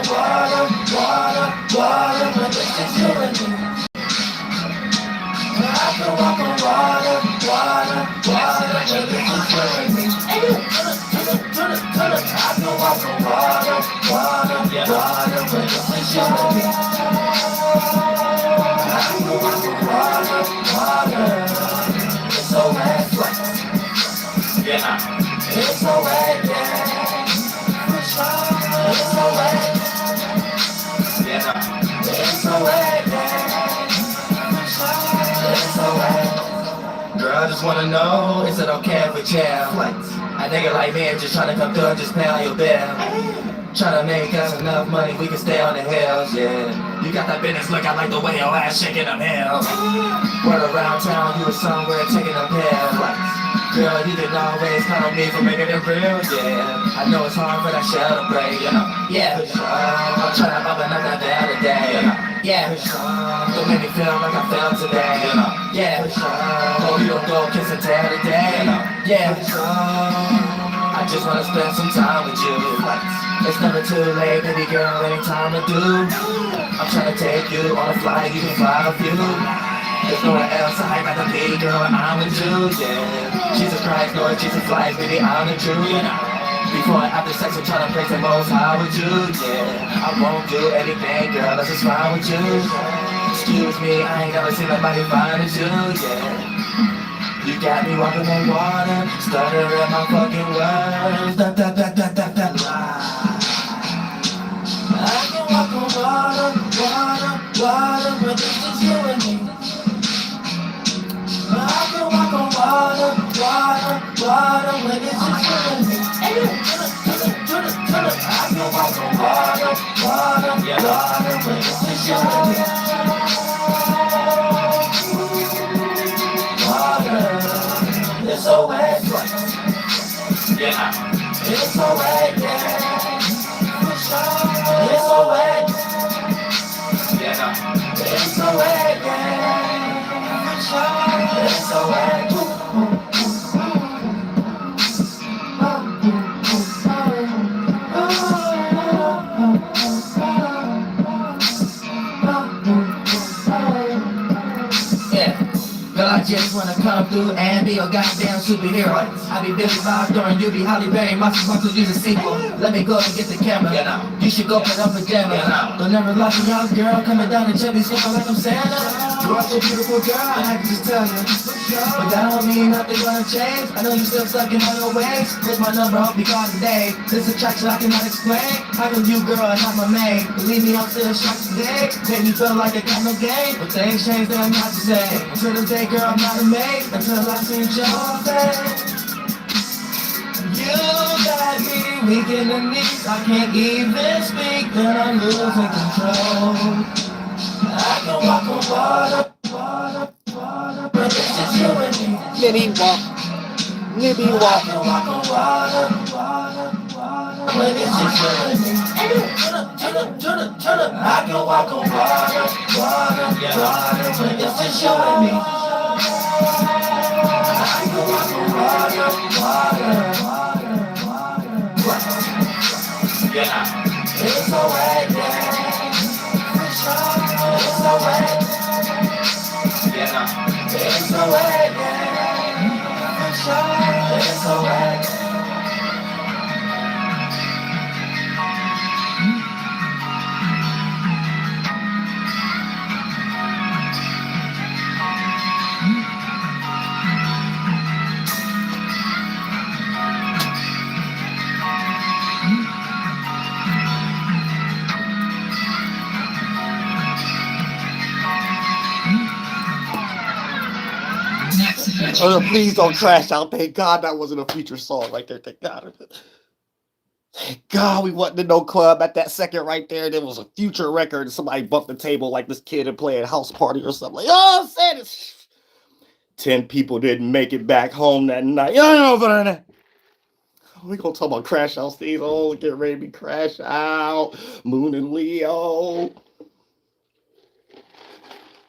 water, but it's just you and me. I can walk on water, but it's just you and me. I can walk on water, but it's just you and me. I can walk on water, it's so wet, yeah. It's so wet, yeah. It's so wet, yeah. It's so wet, yeah. It's so wet. Girl, I just wanna know, is it okay if we chill? A nigga like me just tryna come through and just pay all your bill. Tryna make us enough money, we can stay on the hills, yeah. You got that business look, I like the way your ass shaking them hills. Word around town, you was somewhere taking them pills. Girl, you can always count on me for making it real, yeah. I know it's hard for that shell to break, you know. Yeah, I'm tryna open up that veil today, yeah. Don't make me feel like I fell today, yeah. Hope you don't go kiss and tell today, yeah. I just wanna spend some time with you. It's never too late, baby girl, any time to do. I'm tryna take you on a flight, you can fly a few. There's nowhere else I'd rather be, girl, I'm with you, yeah. Jesus Christ, Lord Jesus Christ, baby, I'm the truth, Before and after sex, I'm tryna praise the most high with you, yeah. I won't do anything, girl, that's just fine with you. Excuse me, I ain't never seen nobody fine as you, yeah. You got me walking on water, stuttering my fucking words, da da da da da da. I can walk on water, but it's just you and me. I can walk on water, when it's just you and me. I can walk on water, when it's just you and me. Water, it's so wet, yeah. It's so wet, yeah. It's so wet, yeah. It's so wet, yeah. It's so wet. I just wanna come through and be a goddamn superhero. I be Billy Bob Thornton, you be Holly Berry, my supposed to use a sequel. Let me go and get the camera. You should go put up a jammer. Don't never lock me out, girl. Coming down the chubby skipping like I'm Santa. You are so beautiful, girl, I can just tell you. But that don't mean nothing gonna change. I know you still stuck in all your ways. Here's my number, hope you call today. This attraction I cannot explain. How come you, girl, and not my maid? Believe me, I'm still shocked today. Made me feel like I got no game. But things change, then I'm not to say. Until the day, girl, I'm not a maid. Until I see your face. You got me weak in the knees. I can't even speak, then I'm losing control. I can walk on water, but it's just you and me. Nibby walk. I can walk on water, but it's just you and me. Turn up. I can walk on water, but it's just you and me. I can walk on water, yeah. It's so wet, yeah. It's so wet, yeah. It's so wet, yeah. It's so wet. Oh, please don't crash out. Thank God that wasn't a feature song right there. Thank God. Thank God we wasn't in no club at that second right there. There was a future record and somebody bumped the table like this kid and played a house party or something. Like, oh, I'm saying it's 10 people didn't make it back home that night. You know what I'm we gonna talk about crash out Steve. Oh, get ready to be crash out. Moon and Leo.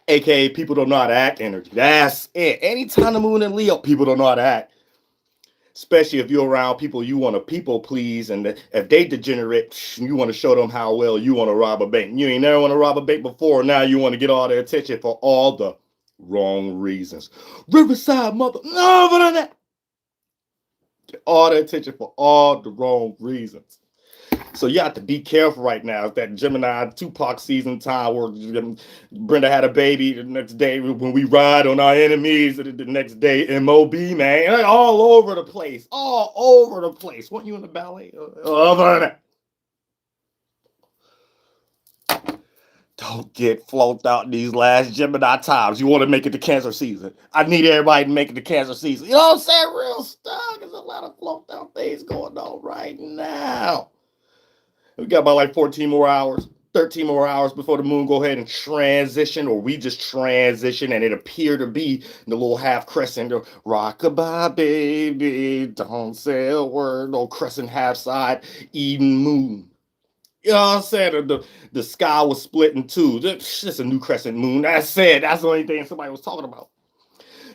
AKA people don't know how to act energy. That's it. Anytime the Moon and Leo, people don't know how to act. Especially if you're around people you want to people please, and if they degenerate, you want to show them how well you want to rob a bank. You ain't never want to rob a bank before. Now you want to get all their attention for all the wrong reasons. Riverside mother, no, but that. All the attention for all the wrong reasons. So you have to be careful right now. It's that Gemini Tupac season time where Brenda had a baby. The next day when we ride on our enemies. The next day MOB, man. All over the place. All over the place. Weren't you in the ballet? Don't get floated out these last Gemini times. You want to make it to Cancer season. I need everybody to make it to Cancer season. You know what I'm saying? Real stuff. There's a lot of floated out things going on right now. We got about like 14 more hours, 13 more hours before the moon go ahead and transition, or we just transition, and it appear to be the little half crescent, rockabye baby, don't say a word, no crescent half side, even moon. You know what I'm saying? The sky was split in two. It's just a new crescent moon. That's it. That's the only thing somebody was talking about.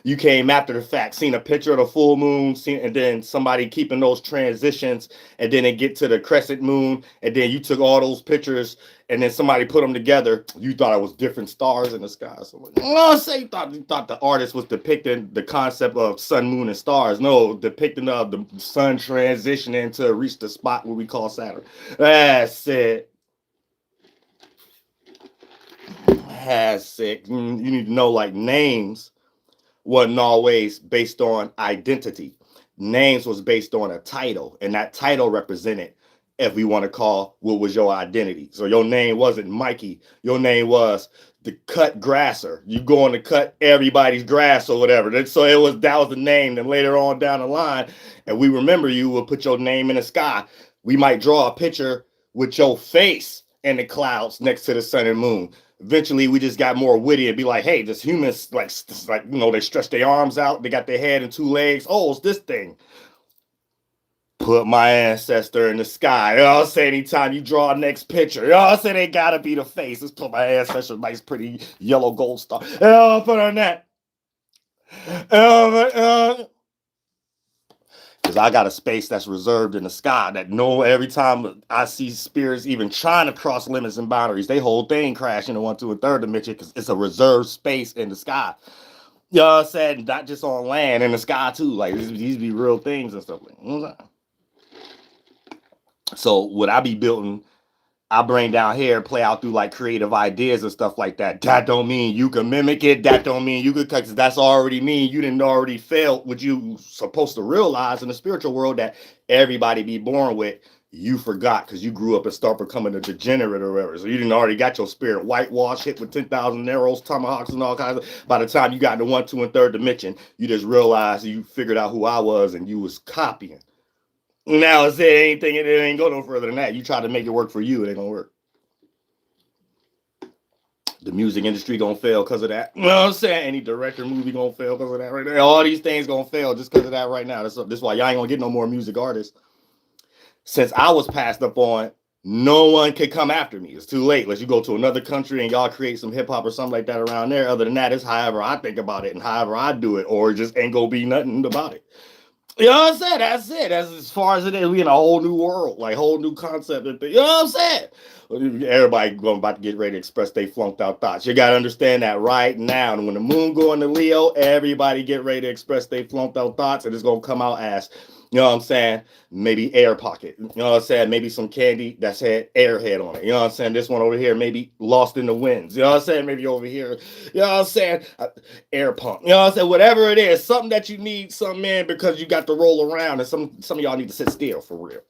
You came after the fact, seen a picture of the full moon, and then somebody keeping those transitions, and then it get to the crescent moon, and then you took all those pictures, and then somebody put them together. You thought it was different stars in the sky. So, you thought the artist was depicting the concept of sun, moon, and stars. No, depicting of the sun transitioning to reach the spot where we call Saturn. That's it. That's it. You need to know, like, names wasn't always based on identity. Names was based on a title, and that title represented, if we want to call, what was your identity. So your name wasn't Mikey. Your name was the cut grasser. You going to cut everybody's grass or whatever. So that was the name. Then later on down the line, and we remember you, will put your name in the sky. We might draw a picture with your face in the clouds next to the sun and moon. Eventually, we just got more witty and be like, hey, this humans, like, they stretch their arms out. They got their head and two legs. Oh, it's this thing. Put my ancestor in the sky. You know what I'm saying? Anytime you draw a next picture, you know what I'm saying? They got to be the face. Let's put my ancestor, nice, pretty yellow gold star. You know, put on that. Because I got a space that's reserved in the sky that every time I see spirits even trying to cross limits and boundaries, they whole thing crash into 1, 2, and 3rd dimension because it's a reserved space in the sky. You know what I'm saying? Not just on land, in the sky too. Like these be real things and stuff like that. So what I be building, I bring down here, play out through like creative ideas and stuff like that. That don't mean you can mimic it. That don't mean you could, because that's already mean you didn't already fail what you supposed to realize in the spiritual world that everybody be born with. You forgot because you grew up and start becoming a degenerate or whatever. So you didn't already got your spirit whitewashed, hit with 10,000 arrows, tomahawks, and all kinds of. By the time you got to 1, 2, and 3rd dimension, you just realized you figured out who I was and you was copying. Now it's anything, it ain't go no further than that. You try to make it work for you, it ain't gonna work. The music industry gonna fail because of that. You know what I'm saying? Any director movie gonna fail because of that right there. All these things gonna fail just because of that right now. That's why y'all ain't gonna get no more music artists. Since I was passed up on, no one can come after me. It's too late. Unless you go to another country and y'all create some hip hop or something like that around there. Other than that, it's however I think about it and however I do it, or it just ain't gonna be nothing about it. You know what I'm saying? That's it. That's as far as it is. We in a whole new world, like whole new concept. You know what I'm saying? Everybody about to get ready to express their flunked out thoughts. You got to understand that right now. And when the moon go into Leo, everybody get ready to express their flunked out thoughts. And it's going to come out as, you know what I'm saying? Maybe air pocket. You know what I'm saying? Maybe some candy that's had airhead on it. You know what I'm saying? This one over here, maybe lost in the winds. You know what I'm saying? Maybe over here, you know what I'm saying? Air pump. You know what I'm saying? Whatever it is, something that you need something in because you got to roll around, and some of y'all need to sit still for real.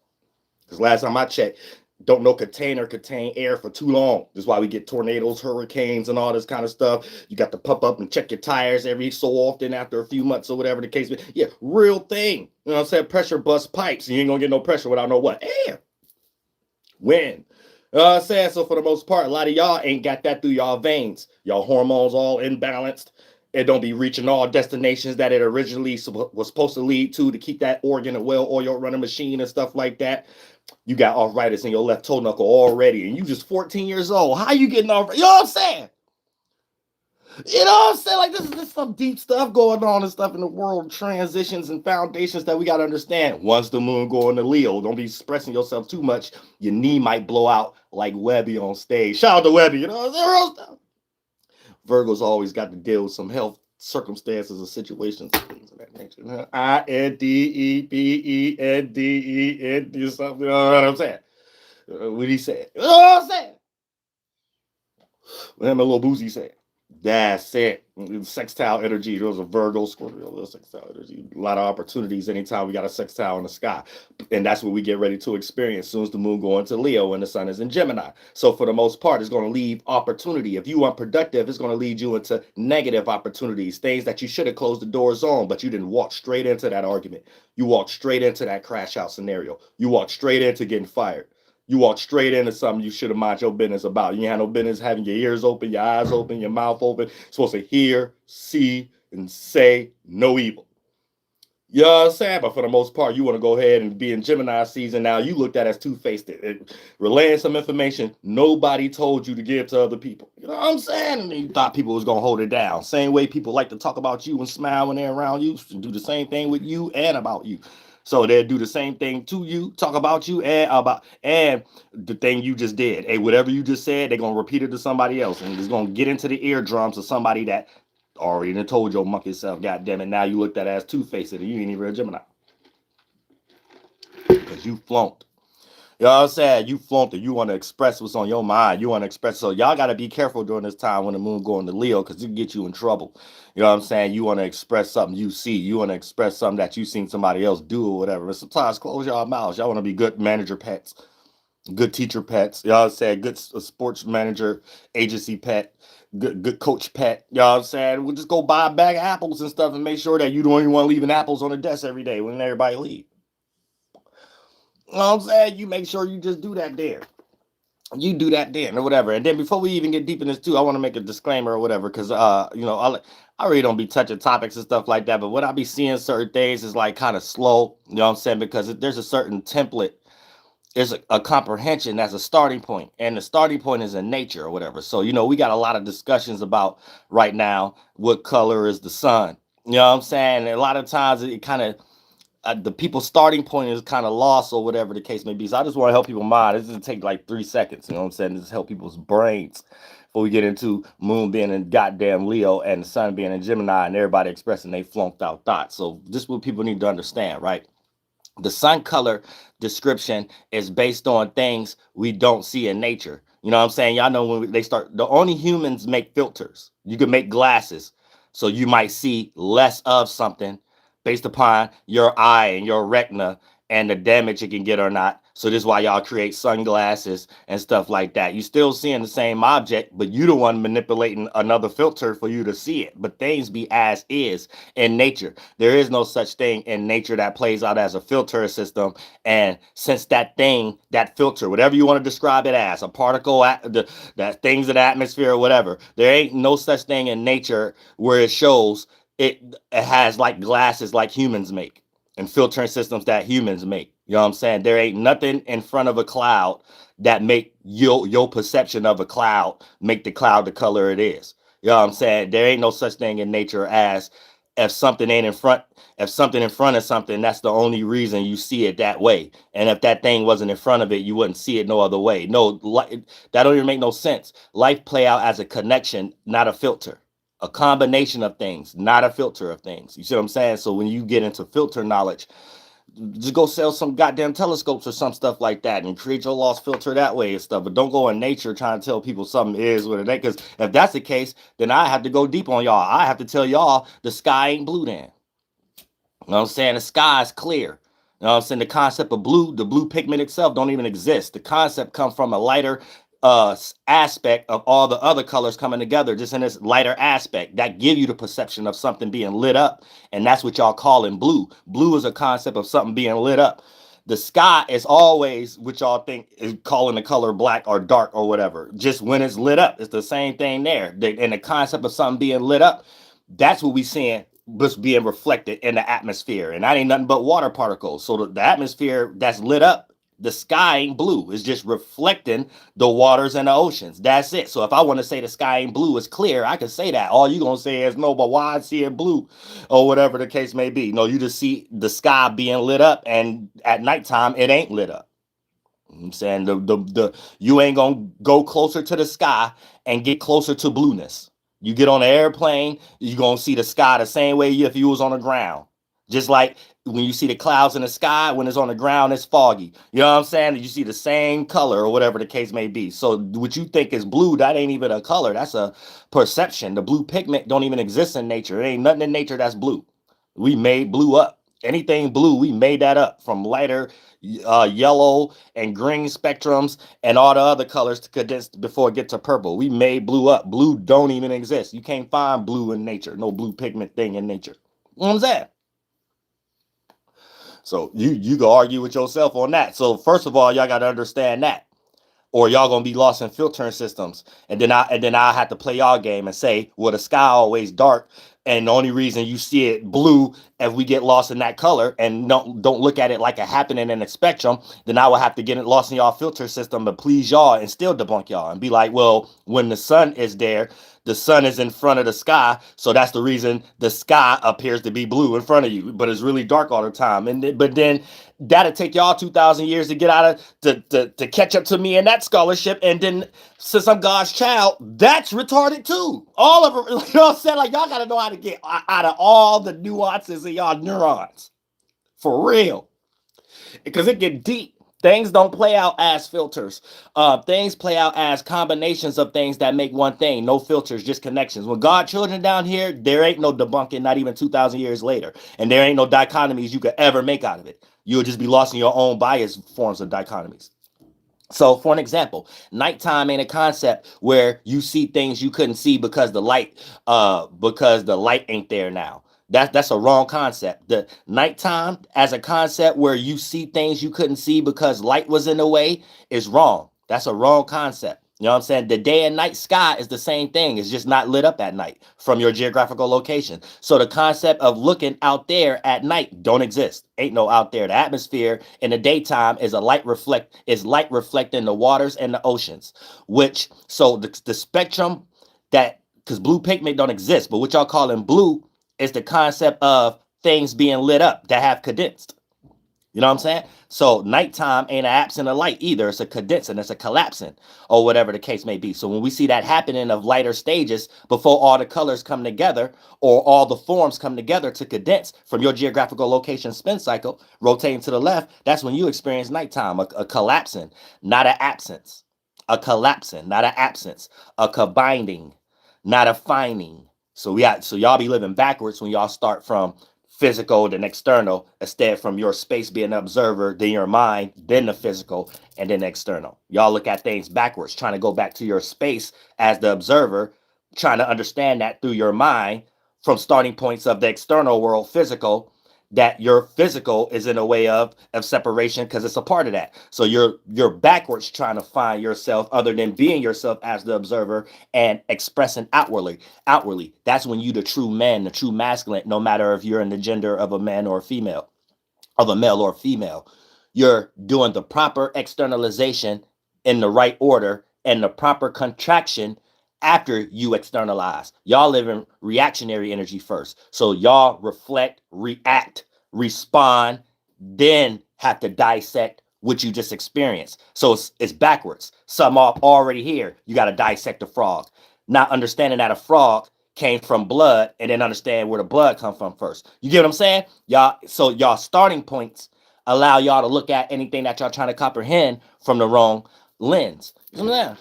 Because last time I checked, don't no container contain air for too long. That's why we get tornadoes, hurricanes, and all this kind of stuff. You got to pump up and check your tires every so often after a few months or whatever the case may be. Yeah, real thing. You know what I'm saying? Pressure bust pipes. You ain't gonna get no pressure without no what? Air. Wind. You know what I'm saying? So for the most part, a lot of y'all ain't got that through y'all veins. Y'all hormones all imbalanced. It don't be reaching all destinations that it originally was supposed to lead to keep that organ, a well-oiled running machine and stuff like that. You got arthritis in your left toe knuckle already, and you just 14 years old. How you getting arthritis? You know what I'm saying? You know what I'm saying? Like this some deep stuff going on and stuff in the world, transitions and foundations that we gotta understand. Once the moon go into Leo, don't be expressing yourself too much. Your knee might blow out like Webby on stage. Shout out to Webby, you know what I'm saying? Virgo's always got to deal with some health circumstances or situations and things of that nature. INDEPENDEND something. You know what I'm saying? What he said. You know what I'm saying? What him and Lil Boozy said. That's it. Sextile energy. There was a Virgo, Scorpio, little sextile energy. A lot of opportunities anytime we got a sextile in the sky. And that's what we get ready to experience as soon as the moon go into Leo and the sun is in Gemini. So for the most part, it's going to leave opportunity. If you are productive, it's going to lead you into negative opportunities, things that you should have closed the doors on, but you didn't walk straight into that argument. You walked straight into that crash out scenario. You walked straight into getting fired. You walk straight into something you should have mind your business about. You ain't had no business having your ears open, your eyes open, your mouth open. You're supposed to hear, see, and say no evil. You know what I'm saying? But for the most part, you want to go ahead and be in Gemini season now. You looked at as two-faced. Relaying some information nobody told you to give to other people. You know what I'm saying? And you thought people was going to hold it down. Same way people like to talk about you and smile when they're around you. Do the same thing with you and about you. So they'll do the same thing to you, talk about you and the thing you just did. Hey, whatever you just said, they're gonna repeat it to somebody else, and it's gonna get into the eardrums of somebody that already done told your monkey self, God damn it, now you looked at as two-faced and you ain't even a Gemini. Because you flunked. You know what I'm saying? You flunked it. You want to express what's on your mind. You want to express. So y'all got to be careful during this time when the moon going to Leo because it can get you in trouble. You know what I'm saying? You want to express something you see. You want to express something that you seen somebody else do or whatever. But sometimes close y'all mouths. Y'all want to be good manager pets, good teacher pets. You know what I'm saying? Good sports manager, agency pet, good coach pet. You know what I'm saying? We'll just go buy a bag of apples and stuff and make sure that you don't even want to leaving apples on the desk every day when everybody leave. You know what I'm saying? You make sure you just do that there. You do that then or whatever. And then before we even get deep in this too, I want to make a disclaimer or whatever because I really don't be touching topics and stuff like that. But what I be seeing certain things is like kind of slow. You know what I'm saying? Because there's a certain template. There's a comprehension that's a starting point, and the starting point is in nature or whatever. So we got a lot of discussions about right now what color is the sun. You know what I'm saying? And a lot of times it kind of the people's starting point is kind of lost or whatever the case may be. So I just want to help people mind. This doesn't take like 3 seconds. You know what I'm saying? Just help people's brains before we get into moon being in goddamn Leo and the sun being in Gemini and everybody expressing they flunked out thoughts. So this is what people need to understand, right? The sun color description is based on things we don't see in nature. You know what I'm saying? Y'all know when they start, the only humans make filters. You can make glasses. So you might see less of something based upon your eye and your retina and the damage it can get or not. So this is why y'all create sunglasses and stuff like that. You still seeing the same object, but you the one manipulating another filter for you to see it. But things be as is in nature. There is no such thing in nature that plays out as a filter system. And since that thing, that filter, whatever you want to describe it as, a particle, that things in the atmosphere or whatever, there ain't no such thing in nature where it shows it has like glasses like humans make and filtering systems that humans make. You know what I'm saying? There ain't nothing in front of a cloud that make your perception of a cloud make the cloud the color it is. You know what I'm saying? There ain't no such thing in nature as if something ain't in front, if something in front of something, that's the only reason you see it that way. And if that thing wasn't in front of it, you wouldn't see it no other way. No, that don't even make no sense. Life play out as a connection, not a filter. A combination of things, not a filter of things. You see what I'm saying? So when you get into filter knowledge, just go sell some goddamn telescopes or some stuff like that and create your lost filter that way and stuff. But don't go in nature trying to tell people something is what it ain't. Because if that's the case, then I have to go deep on y'all. I have to tell y'all the sky ain't blue then. You know what I'm saying? The sky is clear. You know what I'm saying? The concept of blue, the blue pigment itself don't even exist. The concept comes from a lighter aspect of all the other colors coming together, just in this lighter aspect that give you the perception of something being lit up. And that's what y'all calling blue. Blue is a concept of something being lit up. The sky is always what y'all think is calling the color black or dark or whatever. Just when it's lit up, it's the same thing there. And the concept of something being lit up, that's what we seeing was being reflected in the atmosphere. And that ain't nothing but water particles. So the atmosphere that's lit up The sky ain't blue. It's just reflecting the waters and the oceans. That's it. So if I want to say the sky ain't blue, it's clear. I can say that. All you gonna say is no, but why I see it blue, or whatever the case may be. No, you just see the sky being lit up, and at nighttime it ain't lit up. I'm saying the you ain't gonna go closer to the sky and get closer to blueness. You get on an airplane, you gonna see the sky the same way if you was on the ground. Just like when you see the clouds in the sky, when it's on the ground, it's foggy. You know what I'm saying? You see the same color or whatever the case may be. So what you think is blue, that ain't even a color. That's a perception. The blue pigment don't even exist in nature. It ain't nothing in nature that's blue. We made blue up. Anything blue, we made that up from lighter yellow and green spectrums and all the other colors to condense before it gets to purple. We made blue up. Blue don't even exist. You can't find blue in nature. No blue pigment thing in nature. You know what I'm saying? So you can argue with yourself on that. So first of all, y'all got to understand that, or y'all gonna be lost in filtering systems. And then I have to play y'all game and say, well, the sky always dark, and the only reason you see it blue if we get lost in that color and don't look at it like a happening in a spectrum, then I will have to get it lost in y'all filter system to please y'all and still debunk y'all and be like, well, when the sun is there, the sun is in front of the sky, so that's the reason the sky appears to be blue in front of you, but it's really dark all the time. But then that'll take y'all 2,000 years to get out of to catch up to me in that scholarship. And then since I'm God's child, that's retarded too. All of it, you know what I'm saying? Like, y'all gotta know how to get out of all the nuances of y'all neurons. For real. Because it get deep. Things don't play out as filters. Things play out as combinations of things that make one thing. No filters, just connections. When God children down here, there ain't no debunking, not even 2,000 years later. And there ain't no dichotomies you could ever make out of it. You'll just be lost in your own biased forms of dichotomies. So, for an example, nighttime ain't a concept where you see things you couldn't see because the light ain't there now. That's a wrong concept. The nighttime as a concept where you see things you couldn't see because light was in the way is wrong. That's a wrong concept. You know what I'm saying? The day and night sky is the same thing. It's just not lit up at night from your geographical location. So the concept of looking out there at night don't exist. Ain't no out there. The atmosphere in the daytime is light reflecting the waters and the oceans, which so the spectrum that because blue pigment don't exist, but what y'all calling blue is the concept of things being lit up that have condensed. You know what I'm saying? So nighttime ain't an absence of light either. It's a condensing, it's a collapsing, or whatever the case may be. So when we see that happening of lighter stages before all the colors come together or all the forms come together to condense from your geographical location spin cycle, rotating to the left, that's when you experience nighttime, a collapsing, not an absence. A collapsing, not an absence. A combining, not a finding. So y'all be living backwards when y'all start from physical then external, instead from your space being the observer, then your mind, then the physical, and then the external. Y'all look at things backwards, trying to go back to your space as the observer, trying to understand that through your mind from starting points of the external world, physical, that your physical is in a way of separation because it's a part of that. So you're backwards trying to find yourself other than being yourself as the observer and expressing outwardly. That's when you the true man, the true masculine, no matter if you're in the gender of a man or a female, of a male or female. You're doing the proper externalization in the right order and the proper contraction after you externalize. Y'all live in reactionary energy first. So y'all reflect, react, respond, then have to dissect what you just experienced. So it's backwards. Some already here. You got to dissect a frog. Not understanding that a frog came from blood and then understand where the blood come from first. You get what I'm saying? Y'all starting points allow y'all to look at anything that y'all trying to comprehend from the wrong lens. You know what I'm saying?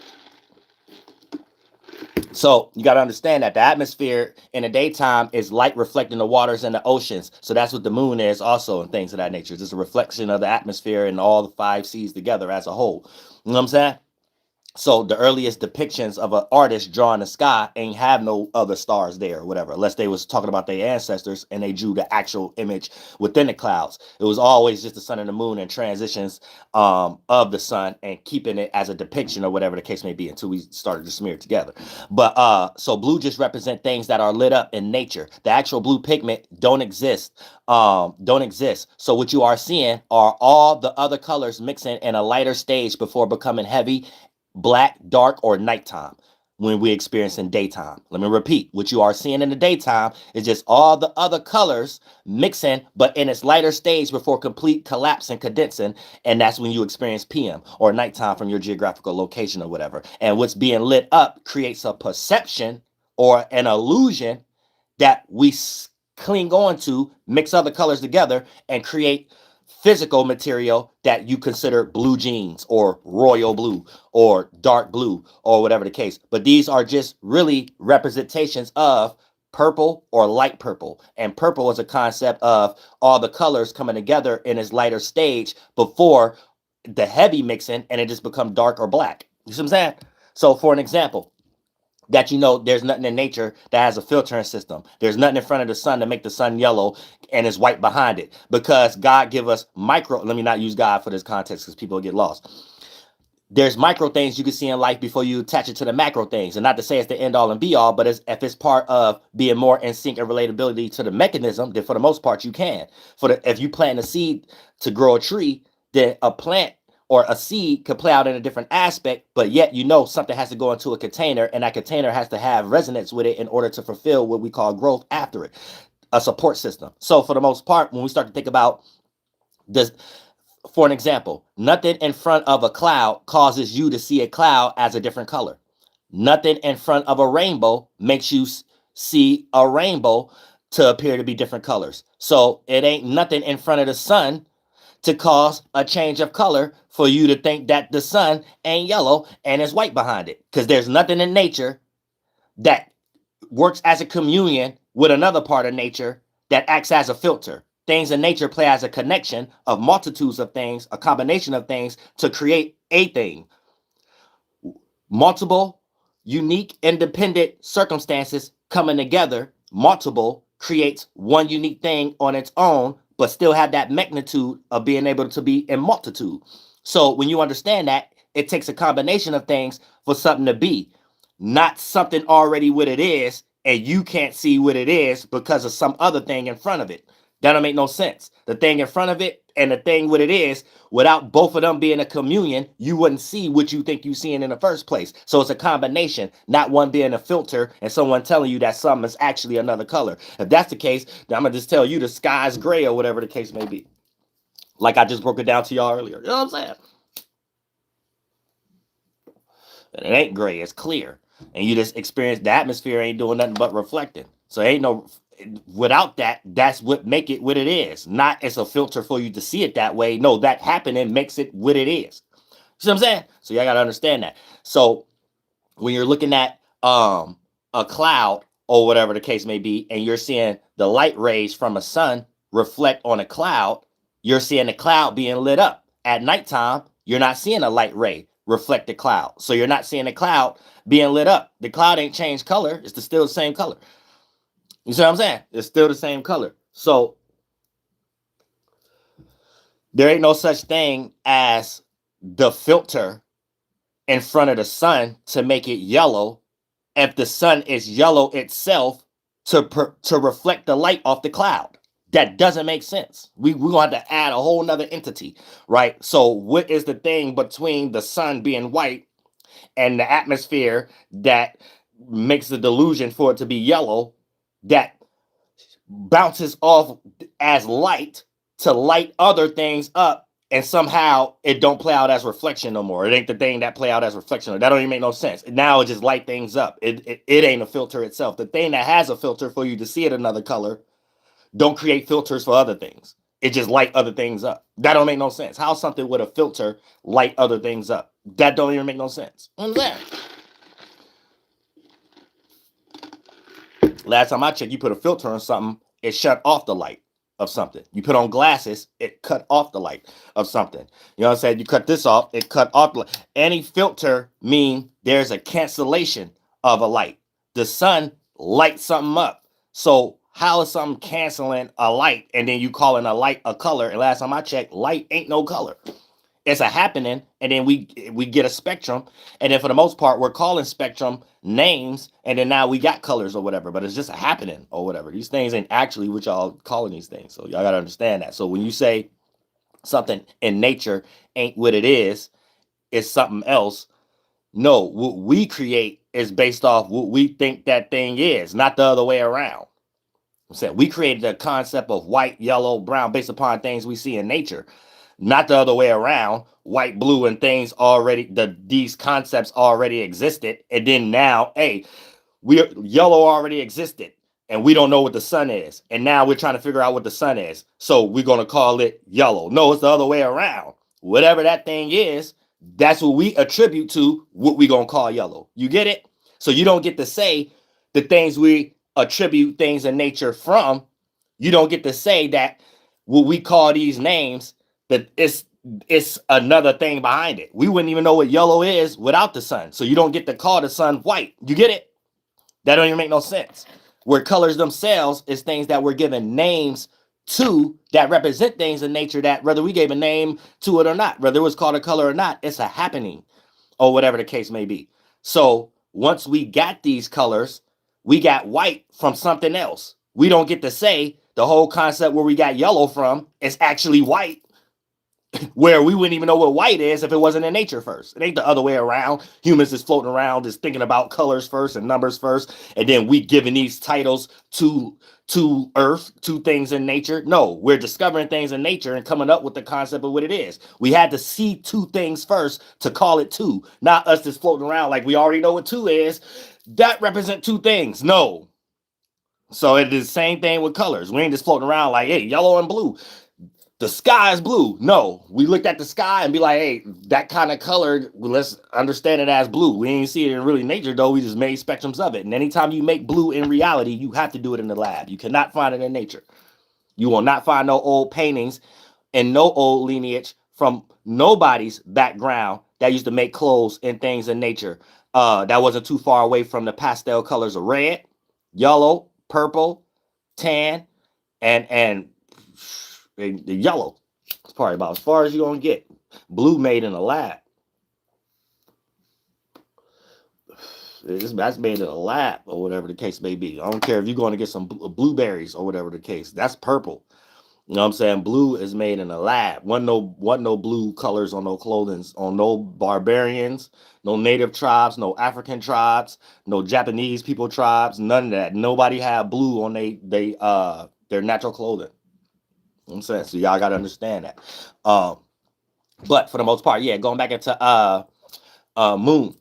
So you got to understand that the atmosphere in the daytime is light reflecting the waters and the oceans. So that's what the moon is also and things of that nature. It's just a reflection of the atmosphere and all the 5 C's together as a whole. You know what I'm saying? So the earliest depictions of an artist drawing the sky ain't have no other stars there or whatever, unless they was talking about their ancestors and they drew the actual image within the clouds. It was always just the sun and the moon and transitions of the sun and keeping it as a depiction or whatever the case may be until we started to smear it together. But so blue just represent things that are lit up in nature. The actual blue pigment don't exist. Don't exist. So what you are seeing are all the other colors mixing in a lighter stage before becoming heavy, black, dark, or nighttime when we experience in daytime. Let me repeat, what you are seeing in the daytime is just all the other colors mixing, but in its lighter stage before complete collapse and condensing, and that's when you experience PM or nighttime from your geographical location or whatever. And what's being lit up creates a perception or an illusion that we cling on to, mix other colors together, and create physical material that you consider blue jeans or royal blue or dark blue or whatever the case. But these are just really representations of purple or light purple. And purple is a concept of all the colors coming together in its lighter stage before the heavy mixing and it just become dark or black. You see what I'm saying? So for an example, that there's nothing in nature that has a filtering system. There's nothing in front of the sun to make the sun yellow and it's white behind it, because God give us micro. Let me not use God for this context because people get lost. There's micro things you can see in life before you attach it to the macro things. And not to say it's the end all and be all, but if it's part of being more in sync and relatability to the mechanism, then for the most part you can. If you plant a seed to grow a tree, then a plant or a seed could play out in a different aspect, but yet something has to go into a container, and that container has to have resonance with it in order to fulfill what we call growth after it, a support system. So for the most part, when we start to think about this, for an example, nothing in front of a cloud causes you to see a cloud as a different color. Nothing in front of a rainbow makes you see a rainbow to appear to be different colors. So it ain't nothing in front of the sun to cause a change of color for you to think that the sun ain't yellow and is white behind it. Because there's nothing in nature that works as a communion with another part of nature that acts as a filter. Things in nature play as a connection of multitudes of things, a combination of things to create a thing. Multiple, unique, independent circumstances coming together, multiple, creates one unique thing on its own, but still have that magnitude of being able to be in multitude. So when you understand that, it takes a combination of things for something to be, not something already what it is, and you can't see what it is because of some other thing in front of it. That don't make no sense. The thing in front of it and the thing what it is, without both of them being a communion, you wouldn't see what you think you're seeing in the first place. So it's a combination, not one being a filter and someone telling you that something is actually another color. If that's the case, then I'm going to just tell you the sky's gray or whatever the case may be. Like I just broke it down to y'all earlier. You know what I'm saying? And it ain't gray, it's clear. And you just experience the atmosphere ain't doing nothing but reflecting. So ain't no, without that, that's what make it what it is. Not it's a filter for you to see it that way. No, that happening makes it what it is. See what I'm saying? So y'all gotta understand that. So when you're looking at a cloud or whatever the case may be, and you're seeing the light rays from a sun reflect on a cloud, you're seeing the cloud being lit up. At nighttime, you're not seeing a light ray reflect the cloud. So you're not seeing the cloud being lit up. The cloud ain't changed color. It's still the same color. You see what I'm saying? It's still the same color. So there ain't no such thing as the filter in front of the sun to make it yellow if the sun is yellow itself to reflect the light off the cloud. That doesn't make sense. We're going to have to add a whole nother entity, right? So what is the thing between the sun being white and the atmosphere that makes the delusion for it to be yellow that bounces off as light to light other things up, and somehow it don't play out as reflection no more? It ain't the thing that play out as reflection. That don't even make no sense. Now it just light things up. It ain't a filter itself. The thing that has a filter for you to see it another color don't create filters for other things. It just light other things up. That don't make no sense. How something with a filter light other things up? That don't even make no sense. Last time I checked, you put a filter on something, it shut off the light. of something. You put on glasses, it cut off the light of something. You know what I'm saying? You cut this off, it cut off the light. Any filter mean there's a cancellation of a light. The sun lights something up. So how is something canceling a light and then you calling a light a color? And last time I checked, light ain't no color. It's a happening, and then we get a spectrum, and then for the most part we're calling spectrum names, and then now we got colors or whatever, but it's just a happening or whatever. These things ain't actually what y'all calling these things, so y'all gotta understand that. So when you say something in nature ain't what it is, it's something else. No, what we create is based off what we think that thing is, not the other way around. I'm saying we created a concept of white, yellow, brown based upon things we see in nature, not the other way around. White, blue, and things already, these concepts already existed, and then now, hey, yellow already existed, and we don't know what the sun is, and now we're trying to figure out what the sun is, so we're gonna call it yellow. No, it's the other way around. Whatever that thing is, that's what we attribute to what we gonna call yellow. You get it? So you don't get to say the things we attribute things in nature from. You don't get to say that what we call these names, that it's another thing behind it. We wouldn't even know what yellow is without the sun. So you don't get to call the sun white. You get it? That don't even make no sense. Where colors themselves is things that we're given names to that represent things in nature that whether we gave a name to it or not, whether it was called a color or not, it's a happening or whatever the case may be. So once we got these colors, we got white from something else. We don't get to say the whole concept where we got yellow from is actually white, where we wouldn't even know what white is if it wasn't in nature first. It ain't the other way around. Humans is floating around, just thinking about colors first and numbers first, and then we giving these titles to Earth, to things in nature. No, we're discovering things in nature and coming up with the concept of what it is. We had to see two things first to call it two, not us just floating around like we already know what two is. That represent two things. No. So it is the same thing with colors. We ain't just floating around like, hey, yellow and blue. The sky is blue. No, we looked at the sky and be like, hey, that kind of color, let's understand it as blue. We ain't see it in really nature, though. We just made spectrums of it. And anytime you make blue in reality, you have to do it in the lab. You cannot find it in nature. You will not find no old paintings and no old lineage from nobody's background that used to make clothes and things in nature that wasn't too far away from the pastel colors of red, yellow, purple, tan, and the yellow. It's probably about as far as you're gonna get. Blue made in a lab. That's made in a lab or whatever the case may be. I don't care if you're going to get some blueberries or whatever the case. That's purple. You know what I'm saying? Blue is made in a lab. Wasn't no blue colors on no clothing, on no barbarians, no native tribes, no African tribes, no Japanese people tribes, none of that. Nobody had blue on their natural clothing. You know what I'm saying? So y'all gotta understand that. But for the most part, yeah, going back into moon.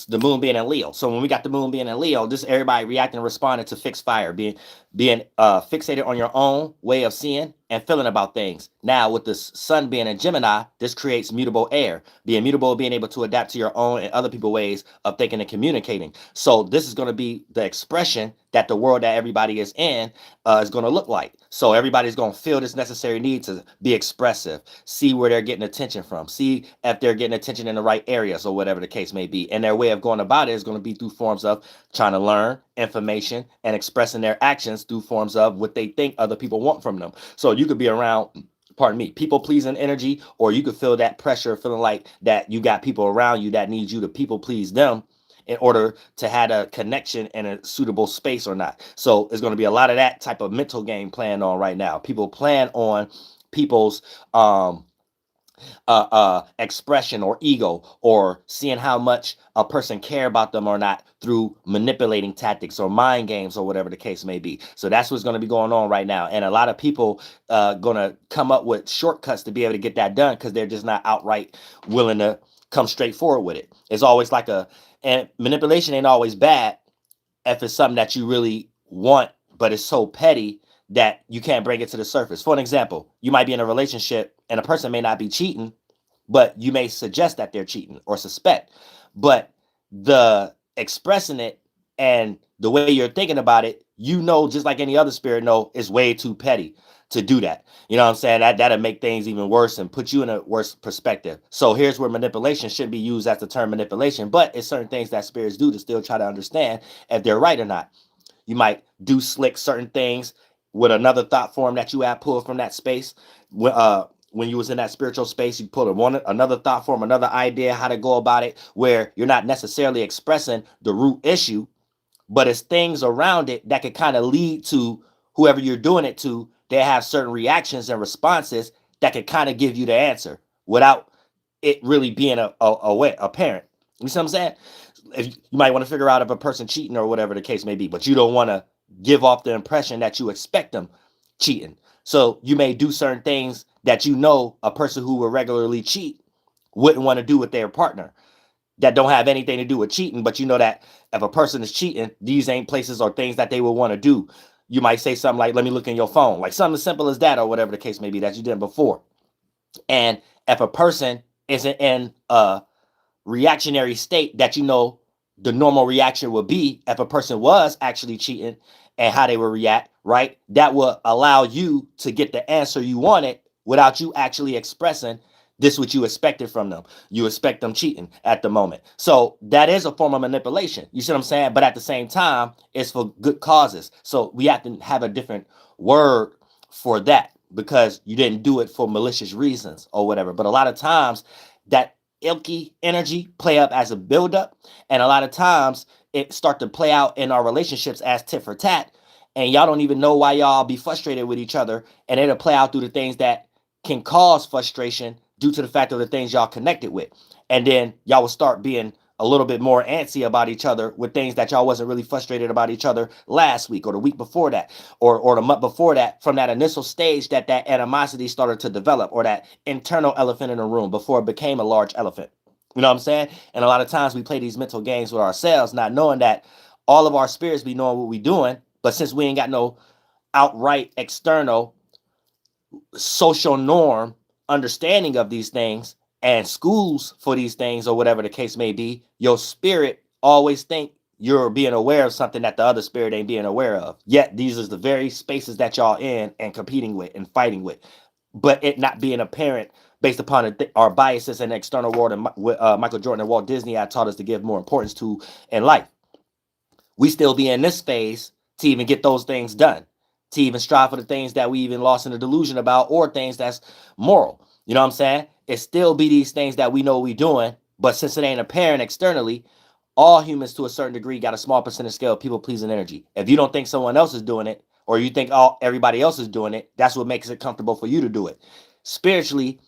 The moon being in Leo. So when we got the moon being in Leo, this everybody reacting and responding to fixed fire, being fixated on your own way of seeing and feeling about things. Now with the sun being in Gemini, this creates mutable air. Being mutable, being able to adapt to your own and other people's ways of thinking and communicating. So this is going to be the expression that the world that everybody is in is going to look like. So everybody's going to feel this necessary need to be expressive, see where they're getting attention from, see if they're getting attention in the right areas or whatever the case may be. And their way of going about it is going to be through forms of trying to learn information and expressing their actions through forms of what they think other people want from them. So you could be around, pardon me, people pleasing energy, or you could feel that pressure, feeling like that you got people around you that need you to people please them in order to have a connection in a suitable space or not. So there's going to be a lot of that type of mental game planned on right now. People plan on people's expression or ego, or seeing how much a person care about them or not through manipulating tactics or mind games or whatever the case may be. So that's what's going to be going on right now. And a lot of people going to come up with shortcuts to be able to get that done because they're just not outright willing to come straight forward with it. It's always like and manipulation ain't always bad if it's something that you really want, but it's so petty that you can't bring it to the surface. For an example, you might be in a relationship and a person may not be cheating, but you may suggest that they're cheating or suspect. But the expressing it And the way you're thinking about it, you know, just like any other spirit know, it's way too petty to do that. You know what I'm saying? That'll make things even worse and put you in a worse perspective. So here's where manipulation shouldn't be used as the term manipulation, but it's certain things that spirits do to still try to understand if they're right or not. You might do slick certain things with another thought form that you have pulled from that space. When you was in that spiritual space, you pull another thought form, another idea how to go about it, where you're not necessarily expressing the root issue, but it's things around it that could kind of lead to whoever you're doing it to. They have certain reactions and responses that could kind of give you the answer without it really being a parent. You see what I'm saying? If you might want to figure out if a person cheating or whatever the case may be, but you don't want to give off the impression that you expect them cheating. So you may do certain things that you know a person who will regularly cheat wouldn't want to do with their partner, that don't have anything to do with cheating, but you know that if a person is cheating, these ain't places or things that they would want to do. You might say something like, let me look in your phone, like something as simple as that or whatever the case may be that you did before. And if a person isn't in a reactionary state that you know the normal reaction would be if a person was actually cheating and how they would react, right? That will allow you to get the answer you wanted without you actually expressing this what you expected from them. You expect them cheating at the moment. So that is a form of manipulation. You see what I'm saying? But at the same time, it's for good causes. So we have to have a different word for that because you didn't do it for malicious reasons or whatever. But a lot of times that ilky energy play up as a buildup, and a lot of times it start to play out in our relationships as tit for tat, and y'all don't even know why y'all be frustrated with each other, and it'll play out through the things that can cause frustration due to the fact of the things y'all connected with, and then y'all will start being a little bit more antsy about each other with things that y'all wasn't really frustrated about each other last week or the week before that or the month before that, from that initial stage that animosity started to develop, or that internal elephant in the room before it became a large elephant. You know what I'm saying? And a lot of times we play these mental games with ourselves, not knowing that all of our spirits be knowing what we doing, but since we ain't got no outright external social norm understanding of these things and schools for these things or whatever the case may be, your spirit always think you're being aware of something that the other spirit ain't being aware of. Yet these are the very spaces that y'all in and competing with and fighting with, but it not being apparent based upon our biases and external world. And Michael Jordan and Walt Disney had taught us to give more importance to in life. We still be in this phase to even get those things done, to even strive for the things that we even lost in the delusion about, or things that's moral. You know what I'm saying? It still be these things that we know we doing, but since it ain't apparent externally, all humans to a certain degree got a small percentage scale of people pleasing energy. If you don't think someone else is doing it, or you think everybody else is doing it, that's what makes it comfortable for you to do it. Spiritually,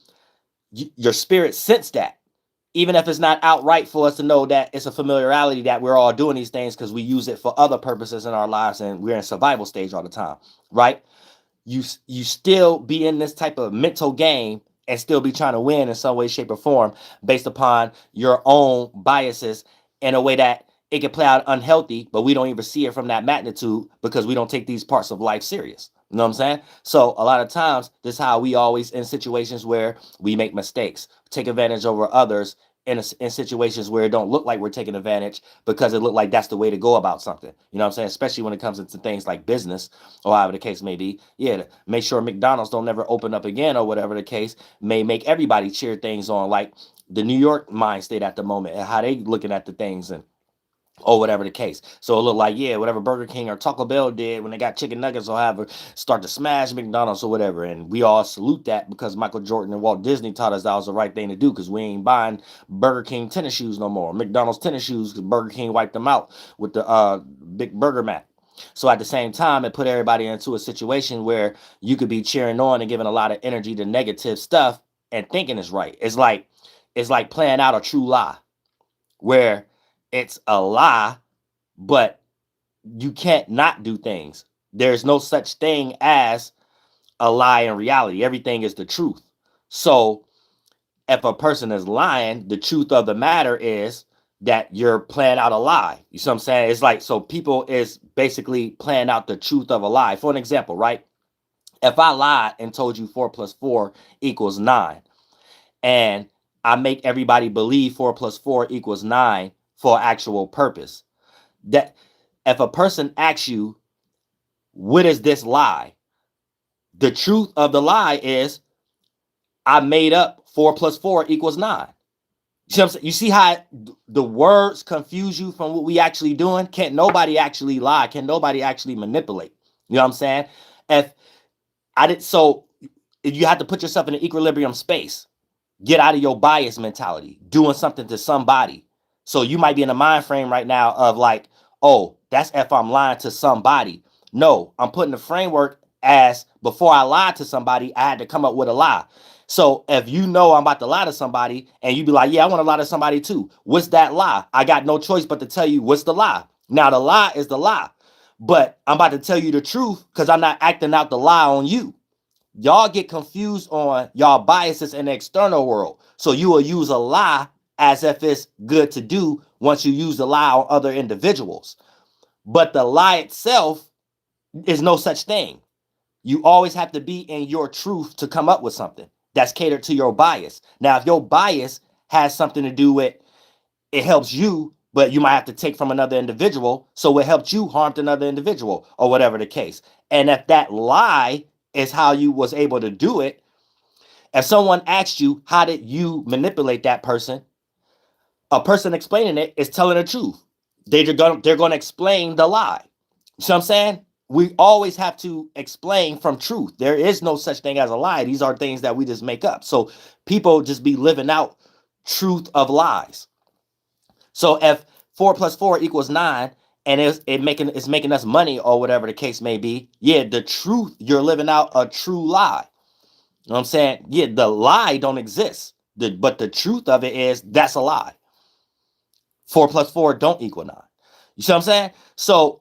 your spirit sense that, even if it's not outright for us to know that it's a familiarity that we're all doing these things because we use it for other purposes in our lives and we're in survival stage all the time, right? You still be in this type of mental game and still be trying to win in some way, shape, or form based upon your own biases in a way that it can play out unhealthy, but we don't even see it from that magnitude because we don't take these parts of life serious. You know what I'm saying? So a lot of times, this is how we always in situations where we make mistakes, take advantage over others in situations where it don't look like we're taking advantage because it looked like that's the way to go about something. You know what I'm saying? Especially when it comes into things like business or however the case may be. Yeah, to make sure McDonald's don't never open up again or whatever the case may make everybody cheer things on, like the New York mind state at the moment and how they looking at the things and or whatever the case. So it looked like, yeah, whatever Burger King or Taco Bell did when they got chicken nuggets or however, start to smash McDonald's or whatever. And we all salute that because Michael Jordan and Walt Disney taught us that was the right thing to do because we ain't buying Burger King tennis shoes no more. McDonald's tennis shoes because Burger King wiped them out with the big burger mat. So at the same time, it put everybody into a situation where you could be cheering on and giving a lot of energy to negative stuff and thinking it's right. It's like playing out a true lie where it's a lie, but you can't not do things. There's no such thing as a lie in reality. Everything is the truth. So if a person is lying, the truth of the matter is that you're playing out a lie. You see what I'm saying? It's like, so people is basically playing out the truth of a lie. For an example, right? If I lied and told you 4 plus 4 equals 9, and I make everybody believe 4 plus 4 equals 9 for actual purpose, that if a person asks you, what is this lie? The truth of the lie is I made up 4 plus 4 equals 9. You see how the words confuse you from what we actually doing? Can't nobody actually lie? Can nobody actually manipulate? You know what I'm saying? If I did so, if you have to put yourself in an equilibrium space, get out of your bias mentality, doing something to somebody. So you might be in a mind frame right now of like, oh, that's if I'm lying to somebody. No, I'm putting the framework as before I lied to somebody, I had to come up with a lie. So if you know I'm about to lie to somebody and you be like, yeah, I want to lie to somebody too. What's that lie? I got no choice but to tell you what's the lie. Now the lie is the lie, but I'm about to tell you the truth because I'm not acting out the lie on you. Y'all get confused on y'all biases in the external world. So you will use a lie as if it's good to do once you use the lie on other individuals. But the lie itself is no such thing. You always have to be in your truth to come up with something that's catered to your bias. Now, if your bias has something to do with it helps you, but you might have to take from another individual, so it helped you harmed another individual or whatever the case. And if that lie is how you was able to do it, if someone asked you how did you manipulate that person, a person explaining it is telling the truth. They're gonna explain the lie. You see what I'm saying? We always have to explain from truth. There is no such thing as a lie. These are things that we just make up. So people just be living out truth of lies. So if 4 plus 4 equals 9 and it's making us money or whatever the case may be, yeah, the truth, you're living out a true lie. You know what I'm saying? Yeah, the lie don't exist. But the truth of it is that's a lie. 4 plus 4 don't equal 9. You see what I'm saying? So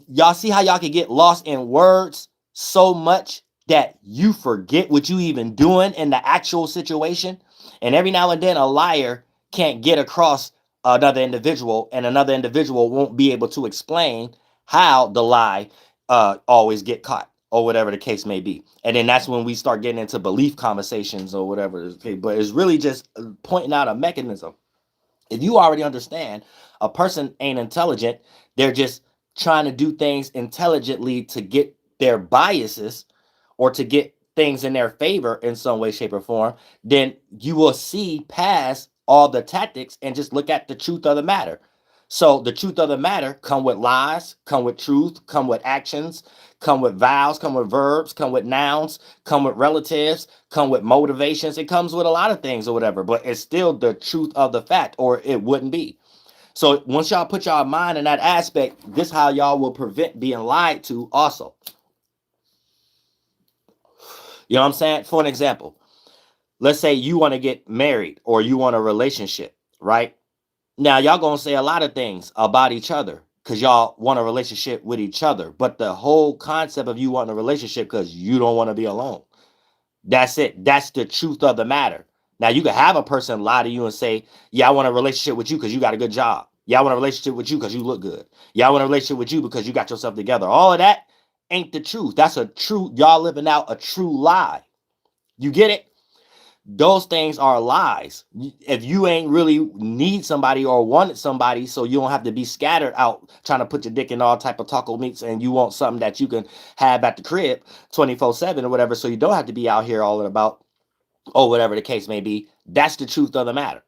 y'all see how y'all can get lost in words so much that you forget what you even doing in the actual situation. And every now and then a liar can't get across another individual, and another individual won't be able to explain how the lie always get caught or whatever the case may be. And then that's when we start getting into belief conversations or whatever. Okay, but it's really just pointing out a mechanism. If you already understand a person ain't intelligent, they're just trying to do things intelligently to get their biases or to get things in their favor in some way, shape, or form, then you will see past all the tactics and just look at the truth of the matter. So the truth of the matter come with lies, come with truth, come with actions, come with vows, come with verbs, come with nouns, come with relatives, come with motivations. It comes with a lot of things or whatever, but it's still the truth of the fact, or it wouldn't be. So once y'all put y'all mind in that aspect, this how y'all will prevent being lied to also. You know what I'm saying? For an example, let's say you want to get married or you want a relationship, right? Now, y'all going to say a lot of things about each other because y'all want a relationship with each other. But the whole concept of you wanting a relationship because you don't want to be alone. That's it. That's the truth of the matter. Now, you can have a person lie to you and say, yeah, I want a relationship with you because you got a good job. Yeah, I want a relationship with you because you look good. Yeah, I want a relationship with you because you got yourself together. All of that ain't the truth. That's a true, y'all living out a true lie. You get it? Those things are lies. If you ain't really need somebody or wanted somebody, so you don't have to be scattered out trying to put your dick in all type of taco meats, and you want something that you can have at the crib 24/7 or whatever, so you don't have to be out here all about or whatever the case may be. That's the truth of the matter.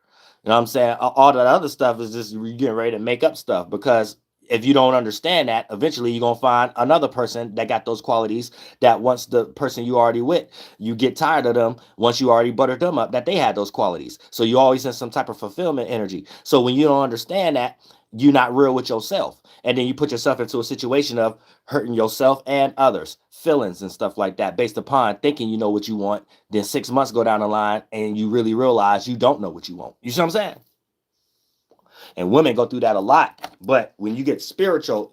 You know what I'm saying? All that other stuff is just you getting ready to make up stuff, because if you don't understand that, eventually you're going to find another person that got those qualities that once the person you already with, you get tired of them once you already buttered them up, that they had those qualities. So you always in some type of fulfillment energy. So when you don't understand that, you're not real with yourself. And then you put yourself into a situation of hurting yourself and others, feelings and stuff like that, based upon thinking you know what you want. Then 6 months go down the line and you really realize you don't know what you want. You see what I'm saying? And women go through that a lot. But when you get spiritual,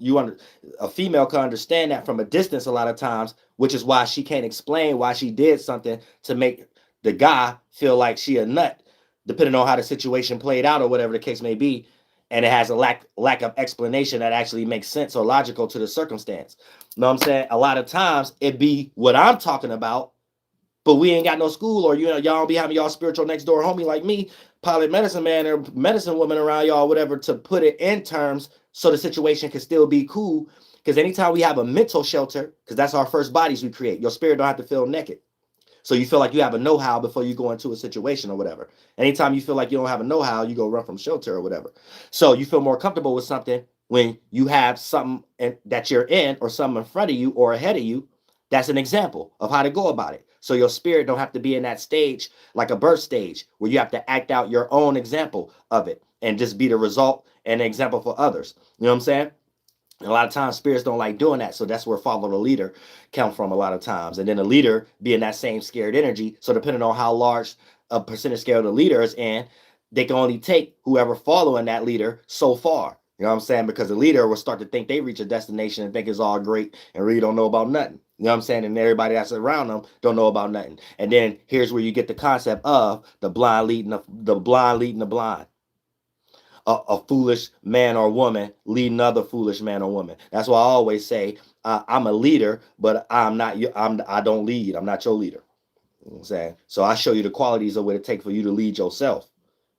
a female can understand that from a distance a lot of times, which is why she can't explain why she did something to make the guy feel like she a nut, depending on how the situation played out or whatever the case may be. And it has a lack of explanation that actually makes sense or logical to the circumstance. You know what I'm saying? A lot of times it be what I'm talking about, but we ain't got no school, or y'all don't be having y'all spiritual next door homie like me, pilot medicine man or medicine woman around y'all, whatever, to put it in terms so the situation can still be cool. Because anytime we have a mental shelter, because that's our first bodies we create, your spirit don't have to feel naked. So you feel like you have a know-how before you go into a situation or whatever. Anytime you feel like you don't have a know-how, you go run from shelter or whatever. So you feel more comfortable with something when you have something that you're in or something in front of you or ahead of you. That's an example of how to go about it. So your spirit don't have to be in that stage like a birth stage where you have to act out your own example of it and just be the result and an example for others. You know what I'm saying? And a lot of times spirits don't like doing that. So that's where follow the leader come from a lot of times. And then the leader being that same scared energy. So depending on how large a percentage scale the leader is in, they can only take whoever following that leader so far. You know what I'm saying? Because the leader will start to think they reach a destination and think it's all great and really don't know about nothing. You know what I'm saying? And everybody that's around them don't know about nothing. And then here's where you get the concept of the blind leading the blind leading the blind. A foolish man or woman lead another foolish man or woman. That's why I always say I'm a leader, but I'm not. I don't lead. I'm not your leader. You know what I'm saying? So I show you the qualities of what it takes for you to lead yourself,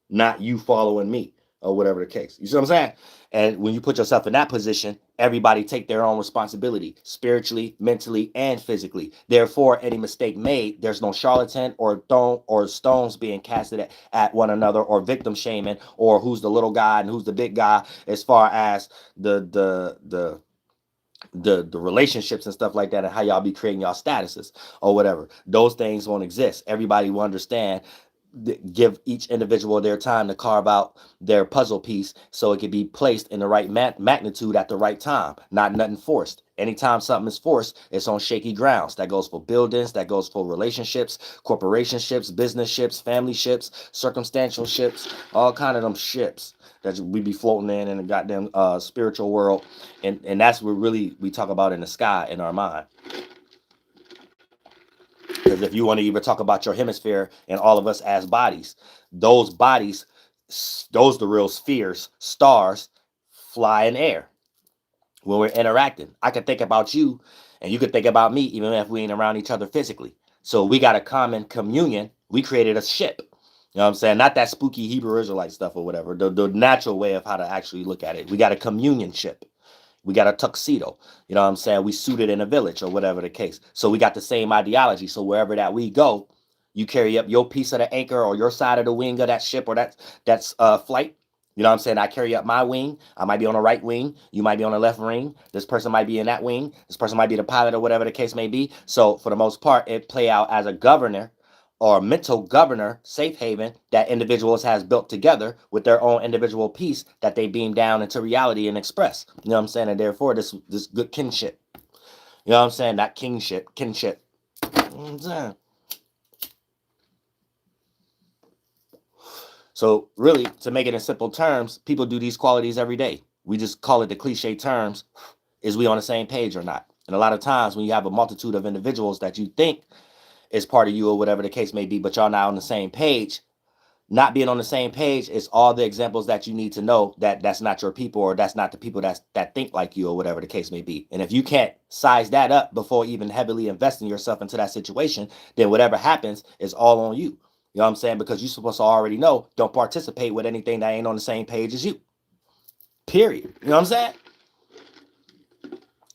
not you following me or whatever the case. You see what I'm saying? And when you put yourself in that position, everybody take their own responsibility, spiritually, mentally, and physically. Therefore, any mistake made, there's no charlatan or stones being casted at one another, or victim shaming, or who's the little guy and who's the big guy, as far as the relationships and stuff like that, and how y'all be creating y'all statuses or whatever. Those things won't exist. Everybody will understand. Give each individual their time to carve out their puzzle piece so it can be placed in the right magnitude at the right time, not nothing forced. Anytime something is forced, it's on shaky grounds. That goes for buildings, that goes for relationships, corporation ships, business ships, family ships, circumstantial ships, all kind of them ships that we be floating in the goddamn spiritual world. And that's what really we talk about in the sky in our mind. Because if you want to even talk about your hemisphere and all of us as bodies, those the real spheres, stars, fly in air when we're interacting. I could think about you and you could think about me, even if we ain't around each other physically. So we got a common communion. We created a ship. You know what I'm saying? Not that spooky Hebrew Israelite stuff or whatever. The natural way of how to actually look at it. We got a communion ship. We got a tuxedo. You know what I'm saying? We suited in a village or whatever the case. So we got the same ideology. So wherever that we go, you carry up your piece of the anchor or your side of the wing of that ship or that's flight. You know what I'm saying? I carry up my wing. I might be on the right wing. You might be on the left wing. This person might be in that wing. This person might be the pilot or whatever the case may be. So for the most part, it play out as a governor or mental governor, safe haven, that individuals has built together with their own individual piece that they beam down into reality and express. You know what I'm saying? And therefore, this good kinship. You know what I'm saying? Not kingship, kinship. You know what I'm saying? So really, to make it in simple terms, people do these qualities every day. We just call it the cliche terms. Is we on the same page or not? And a lot of times when you have a multitude of individuals that you think is part of you or whatever the case may be, but y'all not on the same page, not being on the same page is all the examples that you need to know that that's not your people or that's not the people that think like you or whatever the case may be. And if you can't size that up before even heavily investing yourself into that situation, then whatever happens is all on you. You know what I'm saying? Because you're supposed to already know, don't participate with anything that ain't on the same page as you. Period. You know what I'm saying?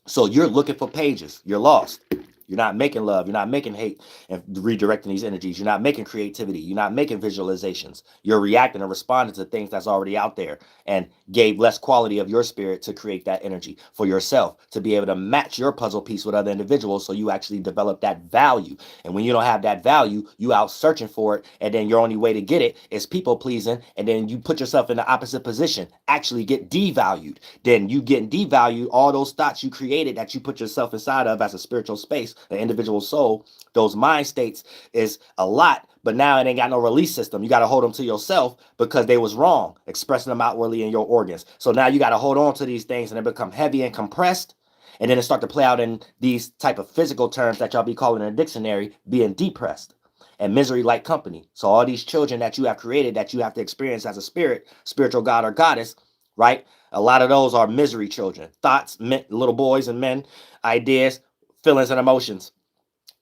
So you're looking for pages. You're lost. You're not making love. You're not making hate and redirecting these energies. You're not making creativity. You're not making visualizations. You're reacting and responding to things that's already out there and gave less quality of your spirit to create that energy for yourself, to be able to match your puzzle piece with other individuals so you actually develop that value. And when you don't have that value, you out searching for it. And then your only way to get it is people pleasing. And then you put yourself in the opposite position, actually get devalued. Then you getting devalued, all those thoughts you created that you put yourself inside of as a spiritual space, the individual soul, those mind states is a lot, but now it ain't got no release system. You got to hold them to yourself because they was wrong, expressing them outwardly in your organs. So now you got to hold on to these things and they become heavy and compressed. And then it start to play out in these type of physical terms that y'all be calling in a dictionary, being depressed and misery like company. So all these children that you have created that you have to experience as a spirit, spiritual god or goddess, right? A lot of those are misery children, thoughts, little boys and men, ideas, feelings and emotions,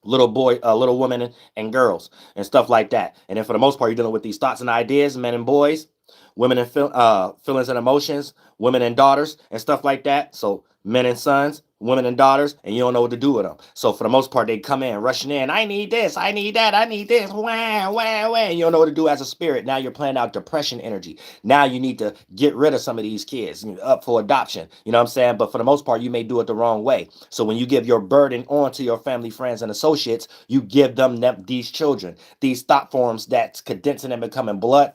little women and girls and stuff like that. And then for the most part, you're dealing with these thoughts and ideas, men and boys, Women and feelings and emotions, women and daughters and stuff like that. So men and sons, women and daughters, and you don't know what to do with them. So for the most part, they come in rushing in. I need this, I need that, I need this. Wah, wah, wah. And you don't know what to do as a spirit. Now you're playing out depression energy. Now you need to get rid of some of these kids up for adoption. You know what I'm saying? But for the most part, you may do it the wrong way. So when you give your burden on to your family, friends, and associates, you give them these children, these thought forms that's condensing and becoming blood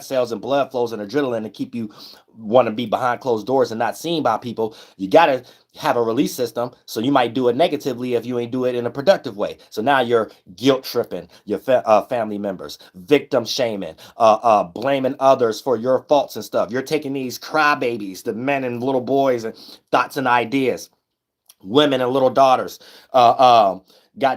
cells and blood flows and adrenaline to keep you want to be behind closed doors and not seen by people. You got to have a release system. So you might do it negatively if you ain't do it in a productive way. So now you're guilt tripping your family members, victim shaming, blaming others for your faults and stuff. You're taking these crybabies, the men and little boys, and thoughts and ideas, women and little daughters, God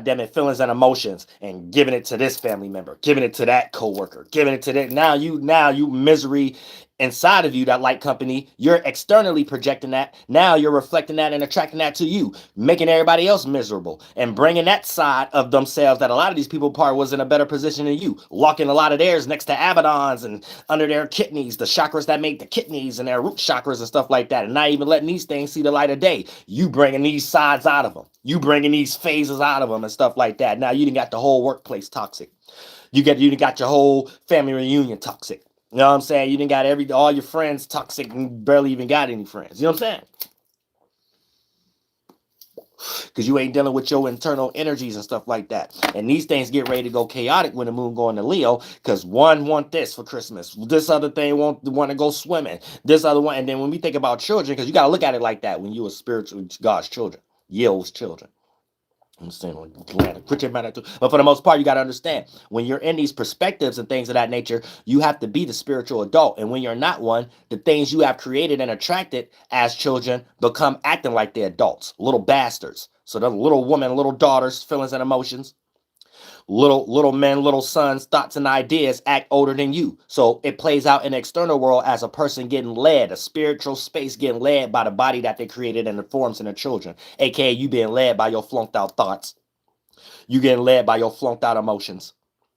damn it, feelings and emotions, and giving it to this family member, giving it to that coworker, giving it to that. Now you misery inside of you, that light company, you're externally projecting that. Now you're reflecting that and attracting that to you, making everybody else miserable and bringing that side of themselves that a lot of these people part was in a better position than you, locking a lot of theirs next to abadons and under their kidneys, the chakras that make the kidneys and their root chakras and stuff like that, and not even letting these things see the light of day. You bringing these sides out of them. You bringing these phases out of them and stuff like that. Now you done got the whole workplace toxic. You done got your whole family reunion toxic. You know what I'm saying? You done got all your friends toxic and barely even got any friends. You know what I'm saying? Because you ain't dealing with your internal energies and stuff like that. And these things get ready to go chaotic when the moon go into Leo, because one want this for Christmas, this other thing want to go swimming, this other one. And then when we think about children, because you got to look at it like that when you are spiritual God's children, Yale's children. I'm saying, but for the most part, you got to understand when you're in these perspectives and things of that nature, you have to be the spiritual adult. And when you're not one, the things you have created and attracted as children become acting like they're adults, little bastards. So the little woman, little daughters, feelings and emotions, little men, little sons, thoughts and ideas act older than you. So it plays out in the external world as a person getting led, a spiritual space getting led by the body that they created and the forms in the children, aka you being led by your flunked out thoughts. You getting led by your flunked out emotions.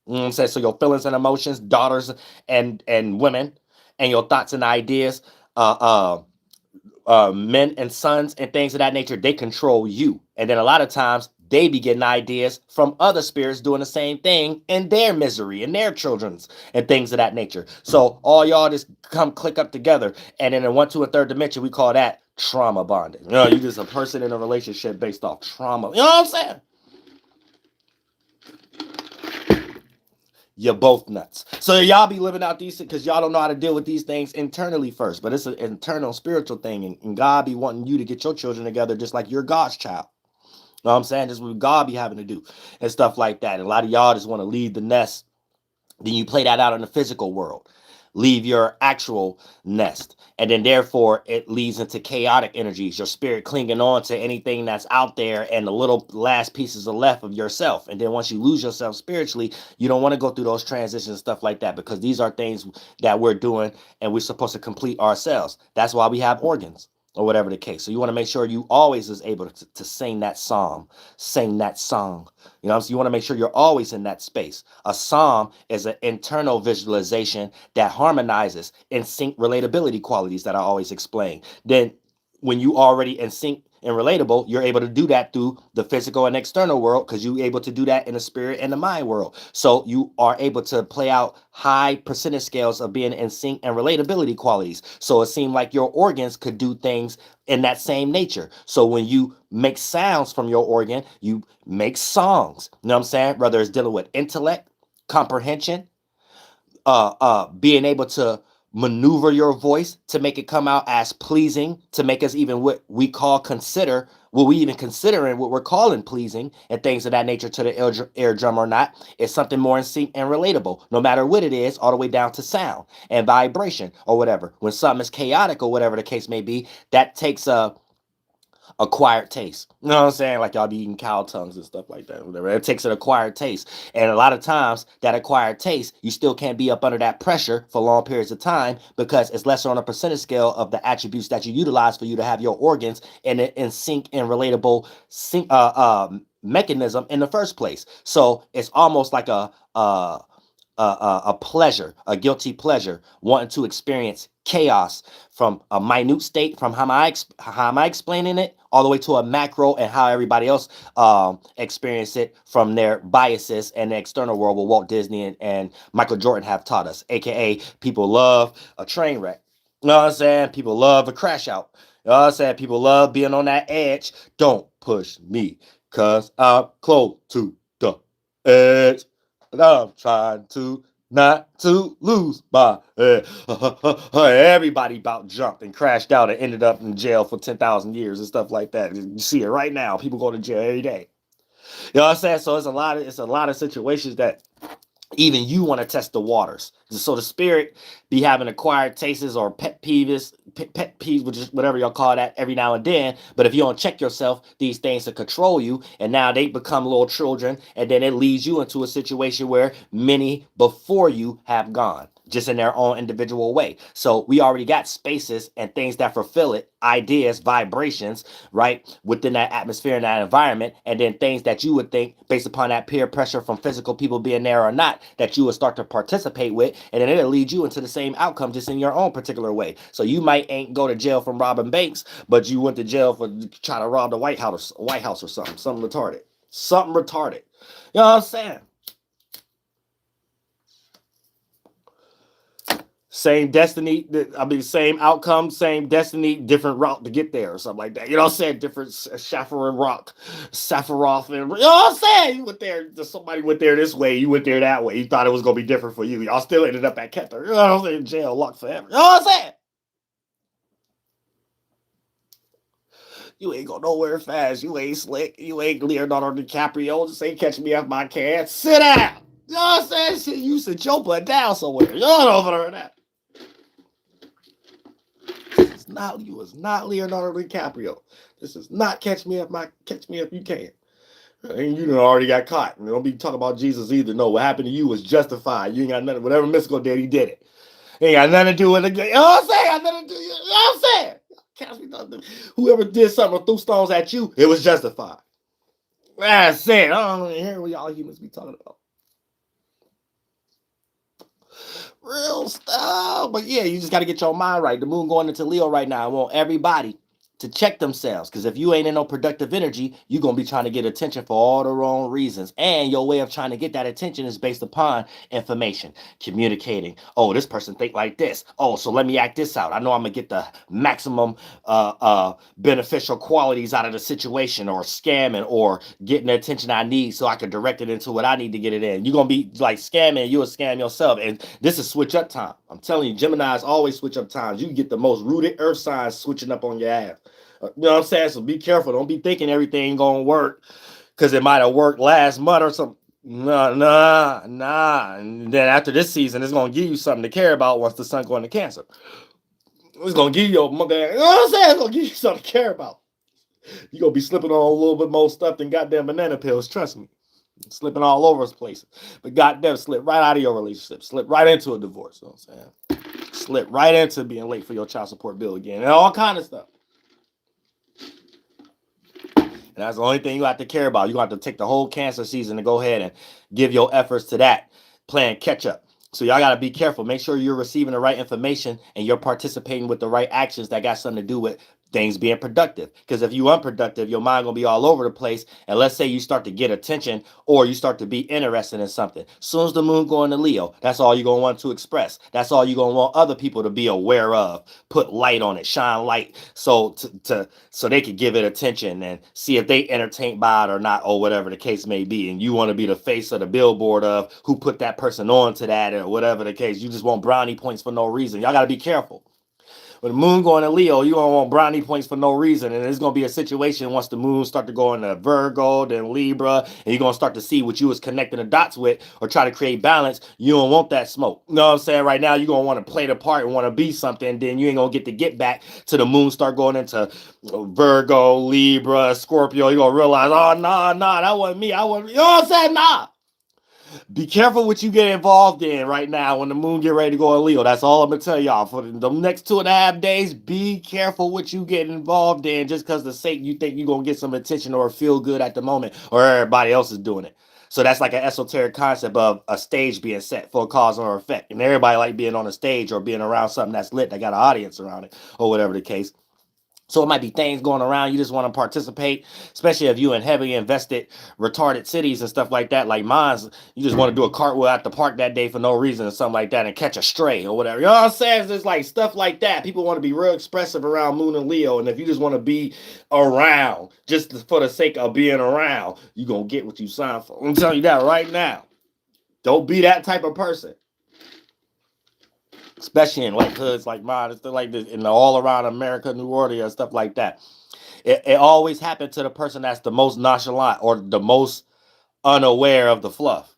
You know what I'm saying? So your feelings and emotions, daughters and women, and your thoughts and ideas, men and sons and things of that nature, they control you. And then a lot of times they be getting ideas from other spirits doing the same thing in their misery and their children's and things of that nature. So all y'all just come click up together. And in a 1, 2, and 3rd dimension, we call that trauma bonding. You know, you just a person in a relationship based off trauma. You know what I'm saying? You're both nuts. So y'all be living out these because y'all don't know how to deal with these things internally first. But it's an internal spiritual thing. And God be wanting you to get your children together just like you're God's child. You know what I'm saying? Just what God be having to do and stuff like that. And a lot of y'all just want to leave the nest. Then you play that out in the physical world. Leave your actual nest. And then therefore it leads into chaotic energies, your spirit clinging on to anything that's out there and the little last pieces are left of yourself. And then once you lose yourself spiritually, you don't want to go through those transitions and stuff like that, because these are things that we're doing and we're supposed to complete ourselves. That's why we have organs or whatever the case. So you want to make sure you always is able to sing that psalm, sing that song. You know, so you want to make sure you're always in that space. A psalm is an internal visualization that harmonizes in sync relatability qualities that I always explain. Then when you already in sync and relatable, you're able to do that through the physical and external world, because you're able to do that in the spirit and the mind world. So you are able to play out high percentage scales of being in sync and relatability qualities. So it seemed like your organs could do things in that same nature. So when you make sounds from your organ, you make songs. You know what I'm saying? Whether it's dealing with intellect, comprehension, being able to maneuver your voice to make it come out as pleasing, to make us even what we call consider, what we even considering what we're calling pleasing and things of that nature to the eardrum or not, is something more in sync and relatable, no matter what it is, all the way down to sound and vibration or whatever. When something is chaotic or whatever the case may be, that takes a acquired taste. You know what I'm saying? Like y'all be eating cow tongues and stuff like that. Whatever. It takes an acquired taste. And a lot of times that acquired taste, you still can't be up under that pressure for long periods of time, because it's lesser on a percentage scale of the attributes that you utilize for you to have your organs in sync and relatable mechanism in the first place. So it's almost like a a pleasure, a guilty pleasure, wanting to experience chaos from a minute state, from how am I explaining it, all the way to a macro and how everybody else experience it from their biases and the external world, what Walt Disney and Michael Jordan have taught us, aka people love a train wreck. You know what I'm saying? People love a crash out. You know what I'm saying? People love being on that edge. Don't push me, cause I'm close to the edge. And I'm trying to not to lose my head. Everybody about jumped and crashed out and ended up in jail for 10,000 years and stuff like that. You see it right now. People go to jail every day. You know what I'm saying? So it's a lot of situations that even you want to test the waters. So the spirit be having acquired tastes or pet peeves, which is whatever y'all call that, every now and then. But if you don't check yourself, these things to control you, and now they become little children, and then it leads you into a situation where many before you have gone, just in their own individual way. So we already got spaces and things that fulfill it, ideas, vibrations, right, within that atmosphere and that environment, and then things that you would think, based upon that peer pressure from physical people being there or not, that you would start to participate with, and then it'll lead you into the same outcome, just in your own particular way. So you might ain't go to jail from robbing banks, but you went to jail for trying to rob the White House or something retarded. Something retarded. You know what I'm saying? Same destiny, same outcome, same destiny, different route to get there or something like that. You know what I'm saying? Different Sephiroth, and you know what I'm saying? You went there, somebody went there this way, you went there that way. You thought it was going to be different for you. Y'all still ended up at Keter. You know what I'm saying? Jail, locked forever. You know what I'm saying? You ain't go nowhere fast. You ain't slick. You ain't Leonardo DiCaprio. Just ain't catching me off my can. Sit down. You know what I'm saying? Shit, you sit your butt down somewhere. You know what I'm saying? You was not Leonardo DiCaprio. This is not catch me if you can. And you done already got caught. And don't be talking about Jesus either. No, what happened to you was justified. You ain't got nothing. Whatever mystical did, he did it. Ain't got nothing to do with it. You know what I'm saying? Got nothing to do. You know what I'm saying? Whoever did something or threw stones at you, it was justified. That's it. I don't hear what y'all humans be talking about. Real stuff. But yeah, you just got to get your mind right. The moon going into Leo right now. I want everybody to check themselves, because if you ain't in no productive energy, you're going to be trying to get attention for all the wrong reasons, and your way of trying to get that attention is based upon information, communicating. Oh, this person think like this. Oh, so let me act this out. I know I'm going to get the maximum beneficial qualities out of the situation, or scamming, or getting the attention I need so I can direct it into what I need to get it in. You're going to be like scamming, you'll scam yourself. And this is switch up time. I'm telling you, Geminis always switch up times. You get the most rooted earth signs switching up on your ass. You know what I'm saying? So be careful. Don't be thinking everything gonna work because it might have worked last month or something. Nah. And then after this season, it's gonna give you something to care about once the sun going to Cancer. It's gonna give you, you know what I'm saying? It's gonna give you something to care about. You're gonna be slipping on a little bit more stuff than goddamn banana pills, trust me. Slipping all over the place. But goddamn, slip right out of your relationship. Slip right into a divorce. You know what I'm saying? Slip right into being late for your child support bill again. And all kind of stuff. And that's the only thing you have to care about. You have to take the whole Cancer season to go ahead and give your efforts to that, playing catch up. So y'all got to be careful. Make sure you're receiving the right information and you're participating with the right actions that got something to do with things being productive. Because if you unproductive, your mind gonna be all over the place. And let's say you start to get attention or you start to be interested in something. As soon as the moon go into Leo, that's all you're gonna want to express. That's all you're gonna want other people to be aware of. Put light on it, shine light, so so they could give it attention and see if they entertained by it or not, or whatever the case may be. And you want to be the face of the billboard of who put that person on to that, or whatever the case. You just want brownie points for no reason. Y'all gotta be careful. With the moon going to Leo, you don't want brownie points for no reason. And there's going to be a situation once the moon start to go into Virgo, then Libra, and you're going to start to see what you was connecting the dots with or try to create balance. You don't want that smoke. You know what I'm saying? Right now, you're going to want to play the part and want to be something. Then you ain't going to get back to the moon start going into Virgo, Libra, Scorpio. You're going to realize, oh, nah, that wasn't me. You know what I'm saying? Nah. Be careful what you get involved in right now when the moon get ready to go in Leo. That's all I'm going to tell y'all. For the next 2.5 days, be careful what you get involved in just because the sake you think you're going to get some attention or feel good at the moment or everybody else is doing it. So that's like an esoteric concept of a stage being set for a cause or effect. And everybody like being on a stage or being around something that's lit that got an audience around it or whatever the case. So it might be things going around. You just want to participate, especially if you in heavily invested, retarded cities and stuff like that. Like mine's, you just want to do a cartwheel at the park that day for no reason or something like that and catch a stray or whatever. You know what I'm saying? It's like stuff like that. People want to be real expressive around Moon and Leo. And if you just want to be around just for the sake of being around, you're going to get what you signed for. I'm telling you that right now. Don't be that type of person. Especially in like hoods like mine, it's like this in the all around America, New Orleans, stuff like that. It always happened to the person that's the most nonchalant or the most unaware of the fluff.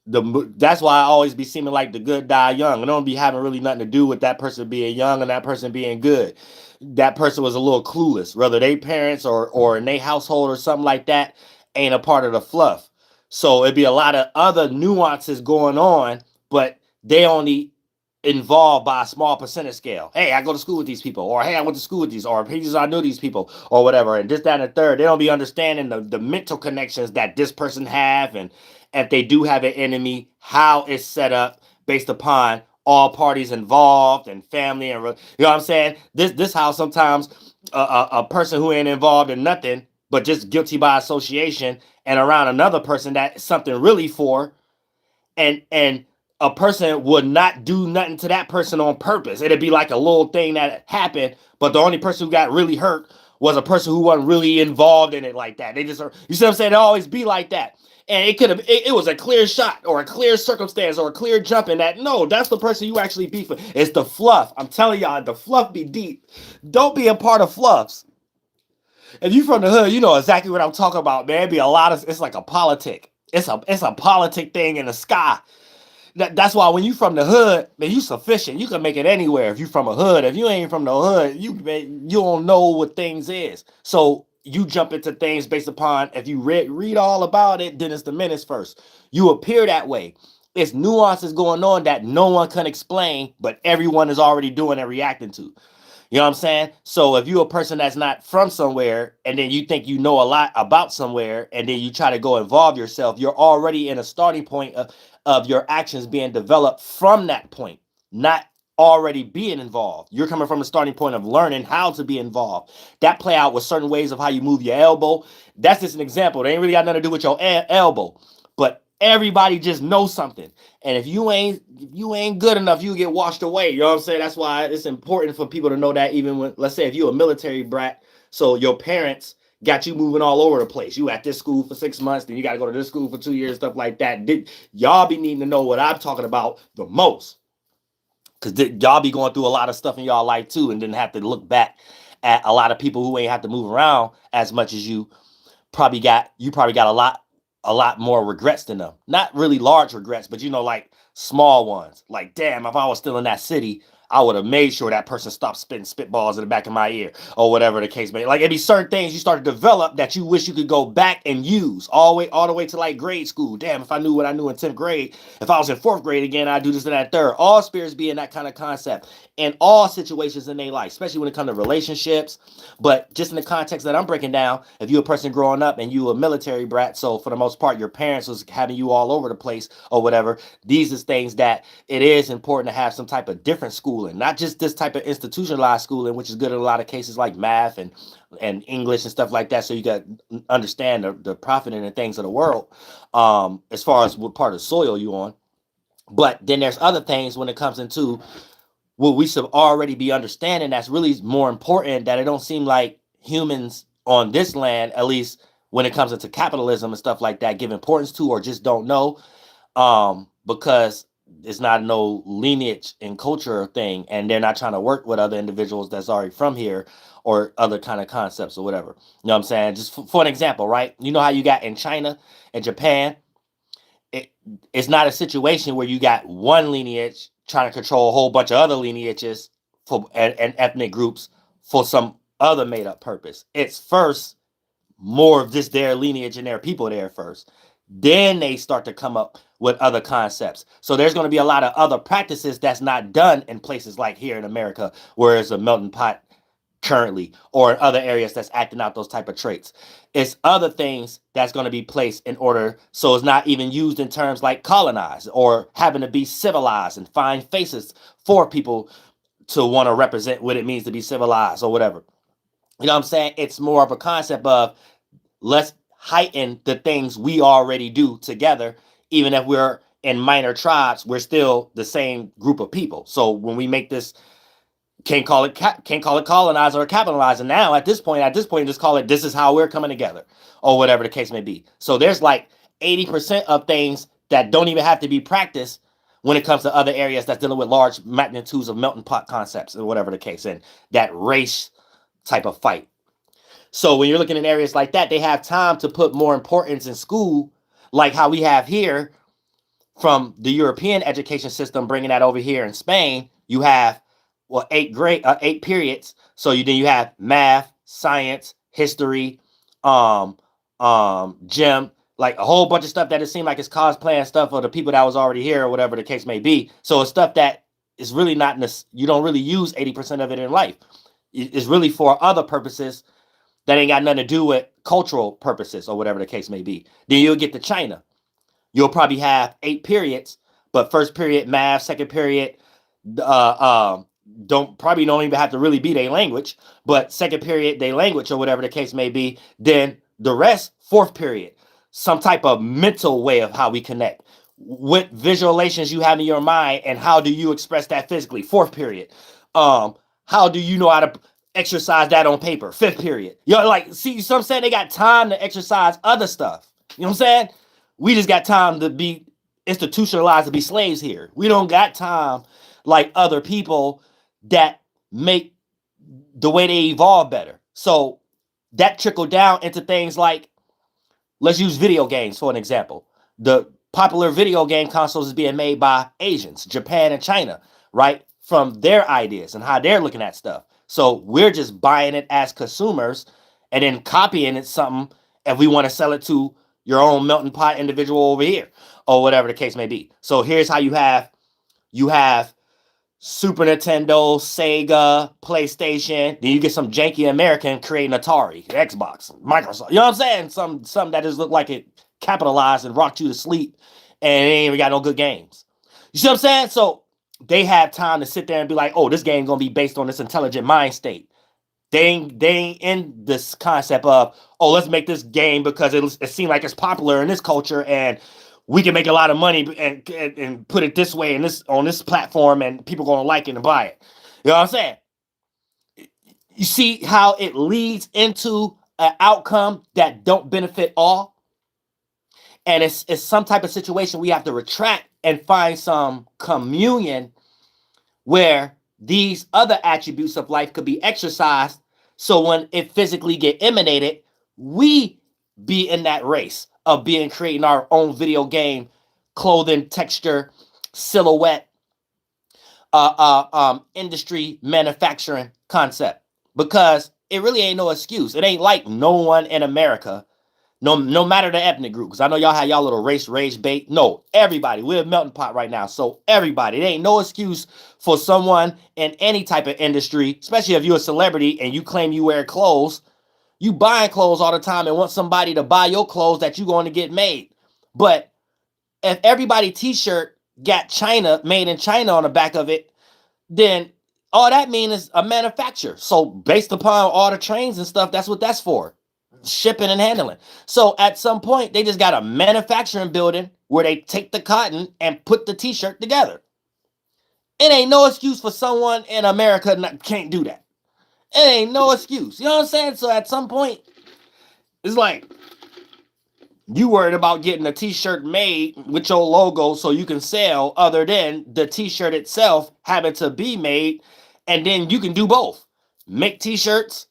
That's why I always be seeming like the good die young. It don't be having really nothing to do with that person being young and that person being good. That person was a little clueless, whether they parents or in their household or something like that ain't a part of the fluff. So it'd be a lot of other nuances going on, but they only involved by a small percentage scale. Hey, I go to school with these people, or hey, I went to school with these, or pages I know these people, or whatever. And this, that, and the third. They don't be understanding the mental connections that this person have, and if they do have an enemy, how it's set up based upon all parties involved and family and you know what I'm saying. This how sometimes a person who ain't involved in nothing but just guilty by association and around another person that something really for, and a person would not do nothing to that person on purpose. It'd be like a little thing that happened, but the only person who got really hurt was a person who wasn't really involved in it like that. They just, you see what I'm saying? It always be like that. And it could have, it was a clear shot or a clear circumstance or a clear jump in that. No, that's the person you actually beef with. It's the fluff. I'm telling y'all, the fluff be deep. Don't be a part of fluffs. If you from the hood, you know exactly what I'm talking about, man. It'd be a lot of, it's like a politic. It's a politic thing in the sky. That's why when you from the hood, man, you sufficient. You can make it anywhere if you from a hood. If you ain't from the hood, you don't know what things is. So you jump into things based upon if you read all about it, then it's the minutes first. You appear that way. It's nuances going on that no one can explain, but everyone is already doing and reacting to. You know what I'm saying? So if you're a person that's not from somewhere and then you think you know a lot about somewhere and then you try to go involve yourself, you're already in a starting point of your actions being developed from that point, not already being involved. You're coming from a starting point of learning how to be involved. That play out with certain ways of how you move your elbow. That's just an example. They ain't really got nothing to do with your elbow, but everybody just knows something. And if you ain't good enough, you get washed away. You know what I'm saying? That's why it's important for people to know that even when, let's say if you're a military brat, so your parents got you moving all over the place. You at this school for 6 months, then you got to go to this school for 2 years, stuff like that. Y'all be needing to know what I'm talking about the most. Because y'all be going through a lot of stuff in y'all life too, and then have to look back at a lot of people who ain't have to move around as much as you probably got a lot more regrets than them. Not really large regrets, but like small ones. Like, damn, if I was still in that city, I would have made sure that person stopped spitting spitballs in the back of my ear or whatever the case may be. Like, it'd be certain things you start to develop that you wish you could go back and use all the way to like grade school. Damn, if I knew what I knew in 10th grade, if I was in 4th grade again, I'd do this and that third. All spirits be in that kind of concept in all situations in their life, especially when it comes to relationships. But just in the context that I'm breaking down, if you're a person growing up and you a military brat, so for the most part, your parents was having you all over the place or whatever, these is things that it is important to have some type of different schooling, not just this type of institutionalized schooling, which is good in a lot of cases like math and English and stuff like that, so you can understand the profiting and things of the world, as far as what part of the soil you on. But then there's other things when it comes into what we should already be understanding that's really more important, that it don't seem like humans on this land, at least when it comes into capitalism and stuff like that, give importance to or just don't know, because it's not no lineage and culture thing, and they're not trying to work with other individuals that's already from here or other kind of concepts or whatever. You know what I'm saying? Just for an example, right? You know how you got in China and Japan, it's not a situation where you got one lineage trying to control a whole bunch of other lineages and ethnic groups for some other made up purpose. It's first more of just their lineage and their people there first. Then they start to come up with other concepts. So there's going to be a lot of other practices that's not done in places like here in America, where it's a melting pot currently, or in other areas that's acting out those type of traits. It's other things that's going to be placed in order, so it's not even used in terms like colonize or having to be civilized and find faces for people to want to represent what it means to be civilized or whatever. You know what I'm saying? It's more of a concept of let's heighten the things we already do together. Even if we're in minor tribes, we're still the same group of people. So when we make this, can't call it colonize or capitalize. And now at this point, just call it, this is how we're coming together, or whatever the case may be. So there's like 80% of things that don't even have to be practiced when it comes to other areas that's dealing with large magnitudes of melting pot concepts, or whatever the case, and that race type of fight. So when you're looking in areas like that, they have time to put more importance in school, like how we have here from the European education system, bringing that over here in Spain. You have, well, 8 periods. So you have math, science, history, gym, like a whole bunch of stuff that it seemed like it's cosplaying stuff for the people that was already here, or whatever the case may be. So it's stuff that is really not, you don't really use 80% of it in life. It's really for other purposes that ain't got nothing to do with cultural purposes, or whatever the case may be. Then you'll get to China. You'll probably have 8 periods, but first period math, second period don't even have to really be their language, but second period their language, or whatever the case may be. Then the rest, fourth period, some type of mental way of how we connect. What visualizations you have in your mind, and how do you express that physically? Fourth period. How do you know how to exercise that on paper? Fifth period. Like, see, so I'm saying they got time to exercise other stuff. You know what I'm saying? We just got time to be institutionalized, to be slaves here. We don't got time like other people that make the way they evolve better. So that trickled down into things like, let's use video games for an example. The popular video game consoles is being made by Asians, Japan and China, right? From their ideas and how they're looking at stuff. So we're just buying it as consumers and then copying it something if we want to sell it to your own melting pot individual over here, or whatever the case may be. So here's how you have Super Nintendo, Sega, PlayStation. Then you get some janky American creating Atari, Xbox, Microsoft. You know what I'm saying? Some that just look like it capitalized and rocked you to sleep, and it ain't even got no good games. You see what I'm saying? So they have time to sit there and be like, oh, this game gonna be based on this intelligent mind state. They ain't in this concept of, oh, let's make this game because it seemed like it's popular in this culture and we can make a lot of money and put it this way and this on this platform and people gonna like it and buy it. You know what I'm saying? You see how it leads into an outcome that don't benefit all? And it's some type of situation we have to retract and find some communion where these other attributes of life could be exercised. So when it physically get emanated, we be in that race of creating our own video game, clothing, texture, silhouette, industry, manufacturing concept. Because it really ain't no excuse. It ain't like no one in America, no matter the ethnic group, because I know y'all have y'all little race rage bait. No, everybody. We're a melting pot right now. So everybody. It ain't no excuse for someone in any type of industry, especially if you're a celebrity and you claim you wear clothes. You buying clothes all the time and want somebody to buy your clothes that you're going to get made. But if everybody t-shirt got China, made in China on the back of it, then all that means is a manufacturer. So based upon all the trains and stuff, that's what that's for. Shipping and handling. So at some point, they just got a manufacturing building where they take the cotton and put the t-shirt together. It ain't no excuse for someone in America that can't do that. It ain't no excuse. You know what I'm saying? So at some point, it's like you worried about getting a t-shirt made with your logo so you can sell, other than the t-shirt itself having to be made. And then you can do both. Make t-shirts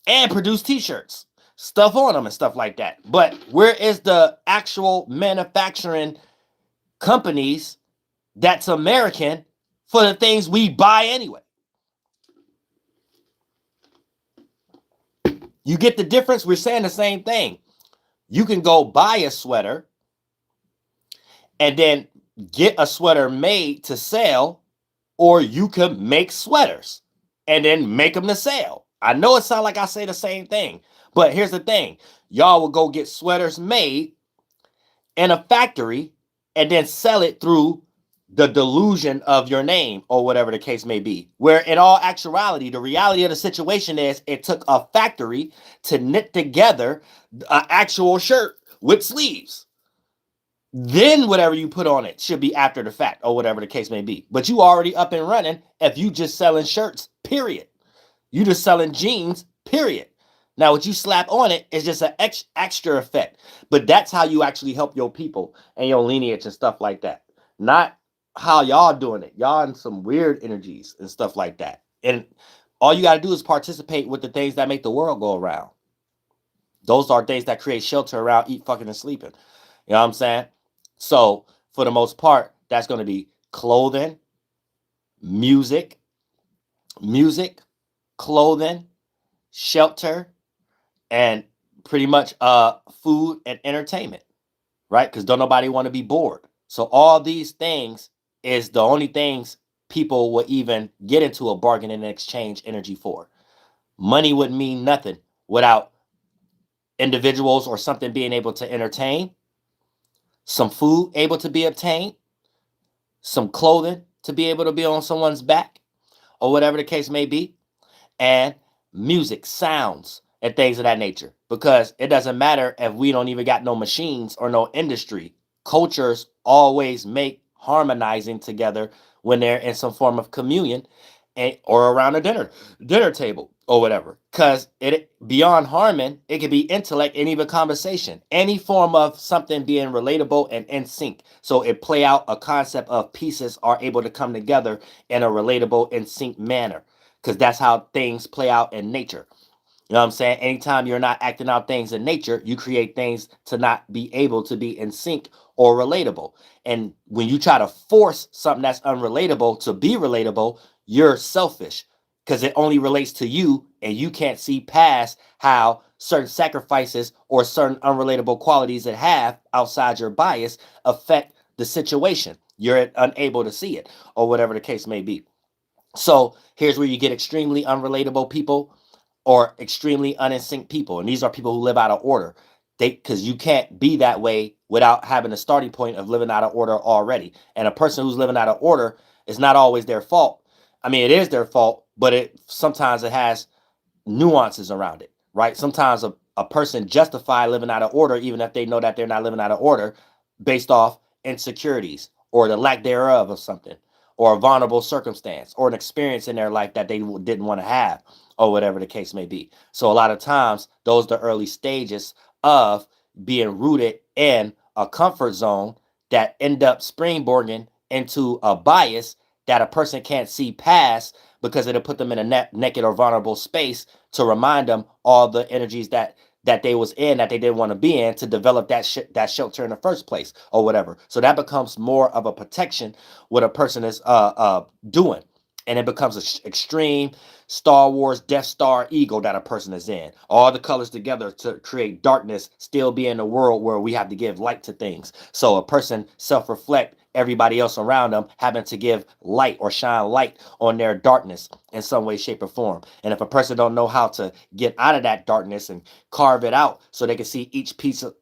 and produce t-shirts. Stuff on them and stuff like that. But where is the actual manufacturing companies that's American for the things we buy anyway? You get the difference? We're saying the same thing. You can go buy a sweater and then get a sweater made to sell, or you could make sweaters and then make them to sell. I know it sounds like I say the same thing, but here's the thing. Y'all will go get sweaters made in a factory and then sell it through the delusion of your name or whatever the case may be. Where in all actuality, the reality of the situation is it took a factory to knit together an actual shirt with sleeves. Then whatever you put on it should be after the fact or whatever the case may be. But you already up and running if you just selling shirts, period. You just selling jeans, period. Now, what you slap on it is just an extra effect. But that's how you actually help your people and your lineage and stuff like that. Not how y'all doing it. Y'all in some weird energies and stuff like that. And all you got to do is participate with the things that make the world go around. Those are things that create shelter around eat, fucking, and sleeping. You know what I'm saying? So, for the most part, that's going to be clothing, music, clothing, shelter, and pretty much food and entertainment, right? Because don't nobody want to be bored. So all these things is the only things people will even get into a bargain and exchange energy for. Money wouldn't mean nothing without individuals or something being able to entertain, some food able to be obtained, some clothing to be able to be on someone's back, or whatever the case may be, and music, sounds, and things of that nature. Because it doesn't matter if we don't even got no machines or no industry. Cultures always make harmonizing together when they're in some form of communion or around a dinner table or whatever. Because it beyond harmony, it can be intellect and even conversation. Any form of something being relatable and in sync. So it play out a concept of pieces are able to come together in a relatable, in sync manner. Because that's how things play out in nature. You know what I'm saying? Anytime you're not acting out things in nature, you create things to not be able to be in sync or relatable. And when you try to force something that's unrelatable to be relatable, you're selfish because it only relates to you and you can't see past how certain sacrifices or certain unrelatable qualities that have outside your bias affect the situation. You're unable to see it or whatever the case may be. So here's where you get extremely unrelatable people or extremely uninsync people. And these are people who live out of order. Because you can't be that way without having a starting point of living out of order already. And a person who's living out of order is not always their fault. I mean, it is their fault, but sometimes it has nuances around it, right? Sometimes a person justify living out of order, even if they know that they're not living out of order, based off insecurities or the lack thereof of something, or a vulnerable circumstance, or an experience in their life that they didn't want to have, or whatever the case may be. So a lot of times, those are the early stages of being rooted in a comfort zone that end up springboarding into a bias that a person can't see past because it'll put them in a naked or vulnerable space to remind them all the energies that they was in that they didn't want to be in to develop that shelter in the first place or whatever. So that becomes more of a protection what a person is doing. And it becomes an extreme Star Wars Death Star ego that a person is in. All the colors together to create darkness, still be in a world where we have to give light to things. So a person self-reflect everybody else around them having to give light or shine light on their darkness in some way, shape, or form. And if a person don't know how to get out of that darkness and carve it out so they can see each piece of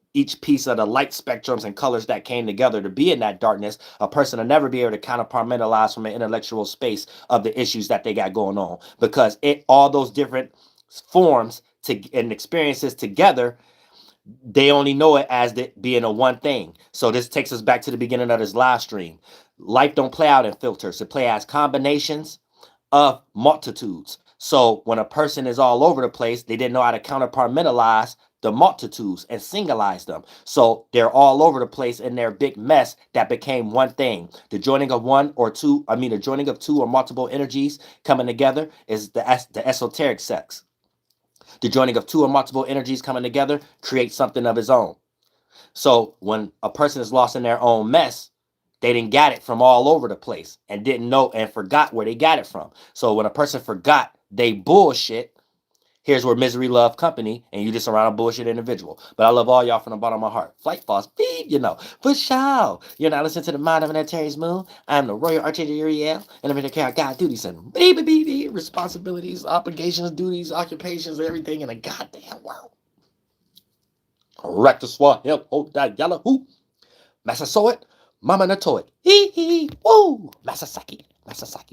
the light spectrums and colors that came together to be in that darkness, a person will never be able to counterpartmentalize from an intellectual space of the issues that they got going on, because all those different forms and experiences together, they only know it as being a one thing. So this takes us back to the beginning of this live stream. Life don't play out in filters. It play as combinations of multitudes. So when a person is all over the place, they didn't know how to counterpartmentalize the multitudes and singleize them. So they're all over the place in their big mess that became one thing. The joining of two or multiple energies coming together is the esoteric sex. The joining of two or multiple energies coming together creates something of its own. So when a person is lost in their own mess, they didn't got it from all over the place and didn't know and forgot where they got it from. So when a person forgot they bullshit, Here's where misery love company, and you just around a bullshit individual. But I love all y'all from the bottom of my heart. Flight Foss, beep, you know. But shout, you're not listening to the mind of an Antares Moon. I am the Royal Artillery, and I'm in the care of God duties and beep, responsibilities, obligations, duties, occupations, everything in the goddamn world. Correct the Swahili, hold that yellow, who? Massasoit, Mama Natoit, hee, woo, Masasaki.